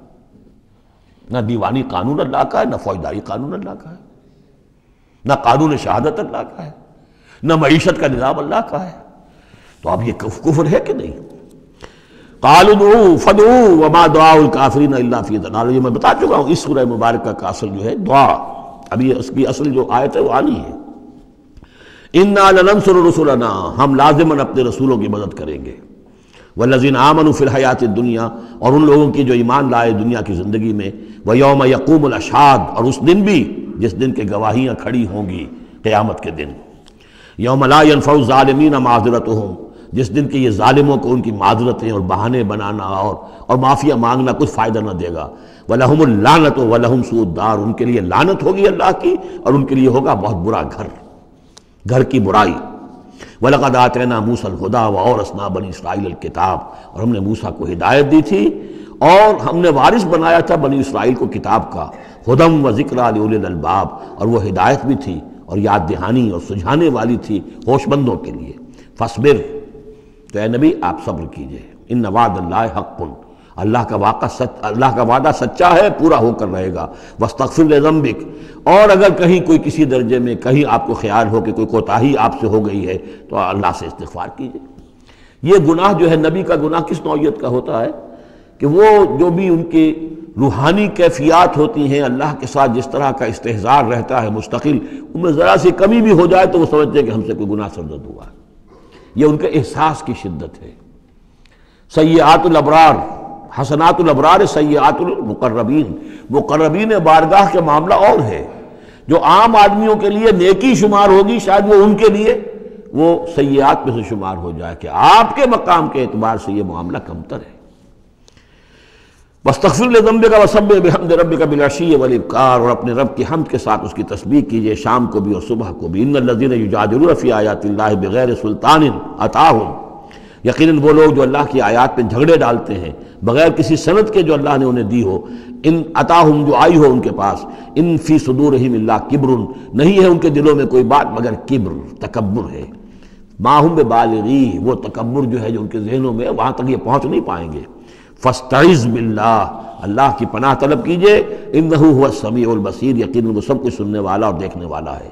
نہ دیوانی قانون اللہ کا ہے، نہ فوجداری قانون اللہ کا ہے، نہ قانون شہادت اللہ کا ہے، نہ معیشت کا نظام اللہ کا ہے۔ تو اب یہ کفر ہے کہ نہیں؟ قالوا ادعوا فادعوا وما دعاء الکافرین الا فی ضلال، یہ میں بتا چکا ہوں، اس سورہ مبارکہ کا اصل جو ہے دعا، ابھی اس کی اصل جو آیت ہے وہ آنی ہے۔ انا لننصر رسلنا، ہم لازماً اپنے رسولوں کی مدد کریں گے، والذین آمنوا فی الحیات الدنیا، اور ان لوگوں کی جو ایمان لائے دنیا کی زندگی میں، ویوم یقوم الاشہاد، اور اس دن بھی جس دن کے گواہیاں کھڑی ہوں گی، قیامت کے دن، یوم لا ینفع الظالمین معذرتہم، جس دن کے یہ ظالموں کو ان کی معذرتیں اور بہانے بنانا اور معافیہ مانگنا کچھ فائدہ نہ دے گا، وَلَهُمُ اللَّعْنَةُ وَلَهُمْ سُوءُ الدَّارِ، ان کے لیے لعنت ہوگی اللہ کی اور ان کے لیے ہوگا بہت برا گھر کی برائی۔ وَلَقَدْ آتَيْنَا مُوسَى الْهُدَىٰ وَأَوْرَثْنَا بَنِي إِسْرَائِيلَ الْكِتَابَ، اور ہم نے موسیٰ کو ہدایت دی تھی اور ہم نے وارث بنایا تھا بنی اسرائیل کو کتاب کا، ہدی وذکریٰ لأولی الالباب، اور وہ ہدایت بھی تھی اور یاد دہانی اور سجھانے والی تھی ہوش مندوں کے لیے۔ فاصبر، تو اے نبی آپ صبر کیجئے، ان وعد اللہ حق، اللہ کا وعدہ سچا ہے، پورا ہو کر رہے گا۔ واستغفر لذنبک، اور اگر کہیں کوئی کسی درجے میں کہیں آپ کو خیال ہو کہ کوئی کوتاہی آپ سے ہو گئی ہے تو اللہ سے استغفار کیجئے۔ یہ گناہ جو ہے نبی کا گناہ کس نوعیت کا ہوتا ہے کہ وہ جو بھی ان کی روحانی کیفیات ہوتی ہیں، اللہ کے ساتھ جس طرح کا استحضار رہتا ہے مستقل، ان میں ذرا سی کمی بھی ہو جائے تو وہ سمجھتے ہیں کہ ہم سے کوئی گناہ سرزد ہوا ہے، یہ ان کے احساس کی شدت ہے۔ سیئات الابرار حسنات الابرار سیئات المقربین، مقربین بارگاہ کے معاملہ اور ہے، جو عام آدمیوں کے لیے نیکی شمار ہوگی شاید وہ ان کے لیے وہ سیئات میں سے شمار ہو جائے کہ آپ کے مقام کے اعتبار سے یہ معاملہ کمتر ہے۔ واستغفر لذنبک وسبح بحمد ربک بالعشی والابکار، اور اپنے رب کی حمد کے ساتھ اس کی تسبیح کیجئے شام کو بھی اور صبح کو بھی۔ ان الذین یجادلون فی آیات اللہ بغیر سلطان اتاہم، یقیناً وہ لوگ جو اللہ کی آیات پہ جھگڑے ڈالتے ہیں بغیر کسی سند کے جو اللہ نے انہیں دی ہو، ان اتاہم جو آئی ہو ان کے پاس، ان فی صدورہم الا کبر، نہیں ہے ان کے دلوں میں کوئی بات مگر کبر، تکبر ہے۔ ما ہم ببالغی، وہ تکبر جو ہے جو ان کے ذہنوں میں وہاں تک یہ پہنچ نہیں پائیں گے۔ فاستعذ باللہ، اللہ کی پناہ طلب کیجئے، انہ هو السمیع البصیر، یقیناً وہ سب کچھ سننے والا اور دیکھنے والا ہے۔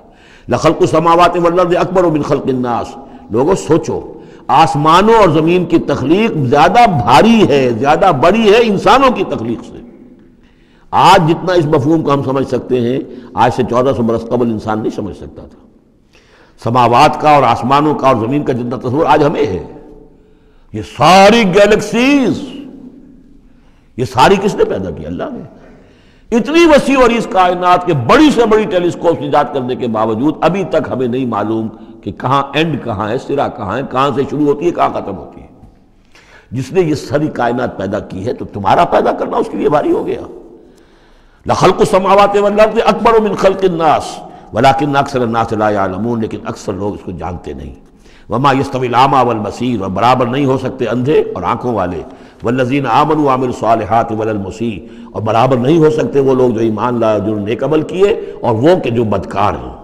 لخلق السماوات والارض اکبر من خلق الناس، لوگوں سوچو آسمانوں اور زمین کی تخلیق زیادہ بھاری ہے، زیادہ بڑی ہے انسانوں کی تخلیق سے۔ آج جتنا اس مفہوم کو ہم سمجھ سکتے ہیں، آج سے 1400 برس قبل انسان نہیں سمجھ سکتا تھا۔ سماوات کا اور آسمانوں کا اور زمین کا جتنا تصور آج ہمیں ہے، یہ ساری گیلیکسیز، یہ ساری کس نے پیدا کی؟ اللہ نے۔ اتنی وسیع اور اس کائنات کے بڑی سے بڑی ٹیلیسکوپ ایجاد کرنے کے باوجود ابھی تک ہمیں نہیں معلوم کہ کہاں اینڈ کہاں ہے، سرا کہاں ہے، کہاں سے شروع ہوتی ہے، کہاں ختم ہوتی ہے۔ جس نے یہ ساری کائنات پیدا کی ہے تو تمہارا پیدا کرنا اس کے لیے بھاری ہو گیا۔ لَخَلْقُ السَّمَاوَاتِ وَالْأَرْضِ أَكْبَرُ مِنْ خَلْقِ النَّاسِ وَلَكِنَّ أَكْثَرَ النَّاسِ لَا يَعْلَمُونَ، لیکن اکثر لوگ اس کو جانتے نہیں۔ وَمَا يَسْتَوِي الْأَعْمَى وَالْبَصِيرُ، اور برابر نہیں ہو سکتے اندھے اور آنکھوں والے، وَالَّذِينَ آمَنُوا وَعَمِلُوا الصَّالِحَاتِ وَلَا الْمُسِيءُ، اور برابر نہیں ہو سکتے وہ لوگ جو ایمان لائے، جو نیک عمل کیے، اور وہ کہ جو بدکار ہیں۔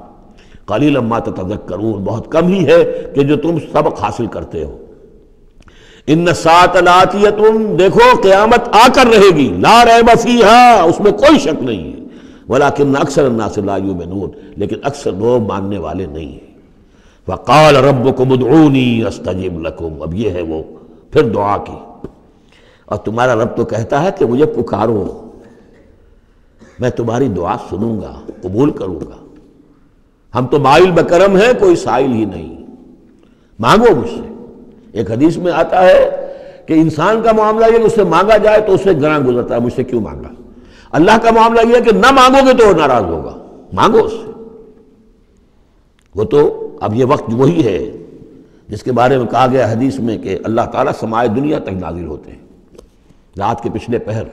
قَلِيلًا مَا تَتَذَكَّرُونَ، بہت کم ہی ہے کہ جو تم سبق حاصل کرتے ہو۔ ان الساعۃ لآتیۃ، دیکھو قیامت آ کر رہے گی، لا ریب فیہا، اس میں کوئی شک نہیں ہے، ولکن اکثر الناس لا یؤمنون، لیکن اکثر لوگ ماننے والے نہیں ہیں۔ وقال ربکم ادعونی استجب لکم، اب یہ ہے وہ پھر دعا کی، اور تمہارا رب تو کہتا ہے کہ مجھے پکارو، میں تمہاری دعا سنوں گا، قبول کروں گا۔ ہم تو مائل بکرم ہیں، کوئی سائل ہی نہیں، مانگو مجھ سے۔ ایک حدیث میں آتا ہے کہ انسان کا معاملہ یہ کہ اس سے مانگا جائے تو اس سے گراں گزرتا ہے، مجھ سے کیوں مانگا۔ اللہ کا معاملہ یہ ہے کہ نہ مانگو گے تو وہ ناراض ہوگا، مانگو اس سے۔ وہ تو اب یہ وقت وہی ہے جس کے بارے میں کہا گیا حدیث میں کہ اللہ تعالیٰ سمائے دنیا تک نازل ہوتے ہیں رات کے پچھلے پہر،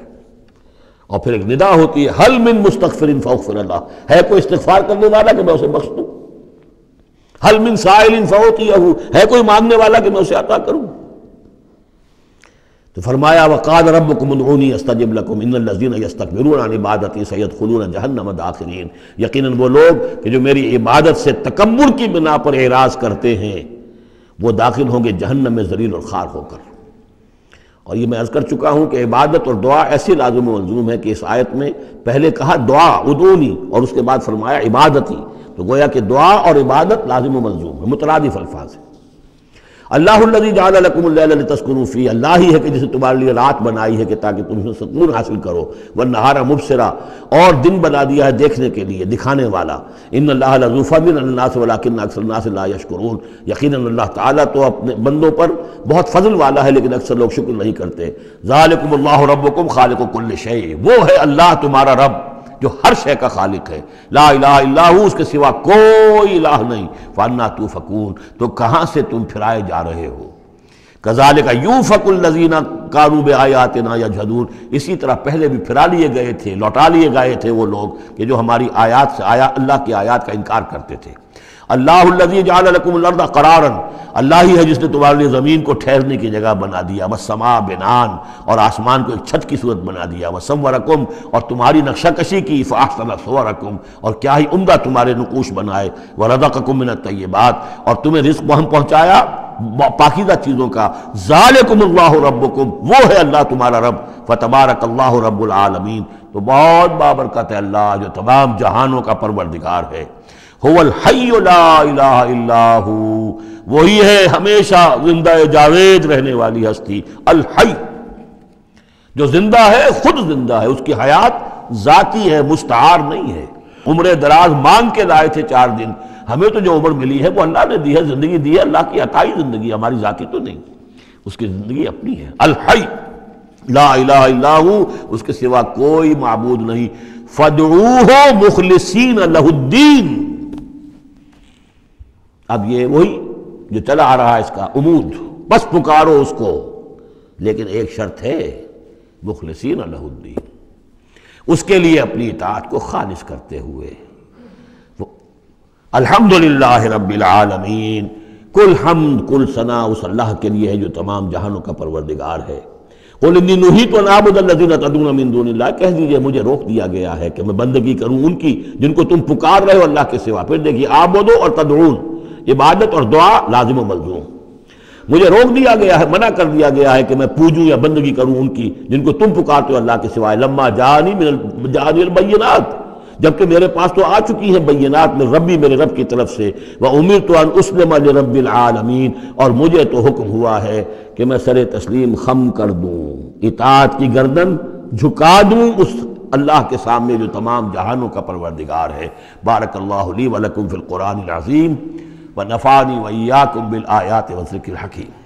اور پھر ایک ندا ہوتی ہے، حل من مستغفر فاغفر اللہ، ہے کوئی استغفار کرنے والا کہ میں اسے بخش دوں، حل من سائل فاعطیہ، ہے کوئی مانگنے والا کہ میں اسے عطا کروں۔ تو فرمایا وقال ربکم ادعونی استجب لکم ان الذین یستکبرون عن عبادتی سیدخلون جہنم داخرین، یقیناً وہ لوگ کہ جو میری عبادت سے تکبر کی بنا پر اعراض کرتے ہیں وہ داخل ہوں گے جہنم میں ذلیل اور خوار ہو کر۔ اور یہ میں عرض کر چکا ہوں کہ عبادت اور دعا ایسی لازم و ملزوم ہے کہ اس آیت میں پہلے کہا دعا ادعونی اور اس کے بعد فرمایا عبادتی، تو گویا کہ دعا اور عبادت لازم و ملزوم ہے، مترادف الفاظ ہیں۔ اللہ الذی جعل لکم اللیل لتسکنوا فیہ، اللہ ہی ہے کہ جسے تمہارے لیے رات بنائی ہے کہ تاکہ تم اس سے سکون حاصل کرو، والنہار مبصرا، اور دن بنا دیا ہے دیکھنے کے لیے، دکھانے والا۔ ان اللہ لذو فضل علی الناس ولکن اکثر الناس لا یشکرون، یقیناً اللہ تعالیٰ تو اپنے بندوں پر بہت فضل والا ہے لیکن اکثر لوگ شکر نہیں کرتے۔ ذالکم اللہ ربکم خالق کل شیء، وہ ہے اللہ تمہارا رب جو ہر شے کا خالق ہے، لا الہ الا ہو، اس کے سوا کوئی الہ نہیں، فانا توفکون، تو کہاں سے تم پھرائے جا رہے ہو۔ کذالک یوفک الذین کانوا بآیاتنا یجحدون، اسی طرح پہلے بھی پھرا لیے گئے تھے، لوٹا لیے گئے تھے وہ لوگ کہ جو ہماری آیات سے اللہ کی آیات کا انکار کرتے تھے۔ اللہ الذی جعل لکم الارض قرارا، اللہ ہی ہے جس نے تمہارے لیے زمین کو ٹھہرنے کی جگہ بنا دیا، والسماء بناء، اور آسمان کو ایک چھت کی صورت بنا دیا، وصورکم، اور تمہاری نقشہ کشی کی، فاحسن صورکم، اور کیا ہی عمدہ تمہارے نقوش بنائے، ورزقکم من الطیبات، اور تمہیں رزق ہم پہنچایا پاکیزہ چیزوں کا۔ ذالکم اللہ ربکم، وہ ہے اللہ تمہارا رب، فتبارک اللہ رب العالمین، تو بہت بابرکت ہے اللہ جو تمام جہانوں کا پروردگار ہے۔ هو الحی لا الہ الا ہو، وہی ہے ہمیشہ زندہ جاوید رہنے والی ہستی، الحی، جو زندہ ہے، خود زندہ ہے، اس کی حیات ذاتی ہے، مستعار نہیں ہے۔ عمر دراز مانگ کے لائے تھے 4 دن، ہمیں تو جو عمر ملی ہے وہ اللہ نے دی ہے، زندگی دی ہے، اللہ کی عطائی زندگی، ہماری ذاتی تو نہیں، اس کی زندگی اپنی ہے۔ الحی لا الہ الا ہو، اس کے سوا کوئی معبود نہیں، فادعوہ مخلصین لہ الدین، اب یہ وہی جو چلا آ رہا ہے اس کا عمود، بس پکارو اس کو، لیکن ایک شرط ہے، مخلصین لہ الدین، اس کے لیے اپنی اطاعت کو خالص کرتے ہوئے۔ الحمدللہ رب العالمین، کل حمد کل ثنا اس اللہ کے لیے ہے جو تمام جہانوں کا پروردگار ہے۔ قل انی نہیت ان اعبد الذین تدعون من دون اللہ، کہہ دیجئے مجھے روک دیا گیا ہے کہ میں بندگی کروں ان کی جن کو تم پکار رہے ہو اللہ کے سوا۔ پھر دیکھیے اعبدو اور تدعون، عبادت اور دعا لازم و ملزوم۔ مجھے روک دیا گیا ہے، منع کر دیا گیا ہے کہ میں پوجوں یا بندگی کروں ان کی جن کو تم پکارتے ہو اللہ کے سوائے۔ لما جانی البینات، جبکہ میرے پاس تو آ چکی ہیں بینات میں ربی میرے رب کی طرف سے، وَأُمِرْتُ أَنْ أُسْلِمَ لِرَبِّ الْعَالَمِينَ، اور مجھے تو حکم ہوا ہے کہ میں سر تسلیم خم کر دوں، اطاعت کی گردن جھکا دوں اس اللہ کے سامنے جو تمام جہانوں کا پروردگار ہے۔ بارک اللہ لی ولکم فی القرآن العظیم ونفعنی وإیاکم بالآیات والذکر الحکیم۔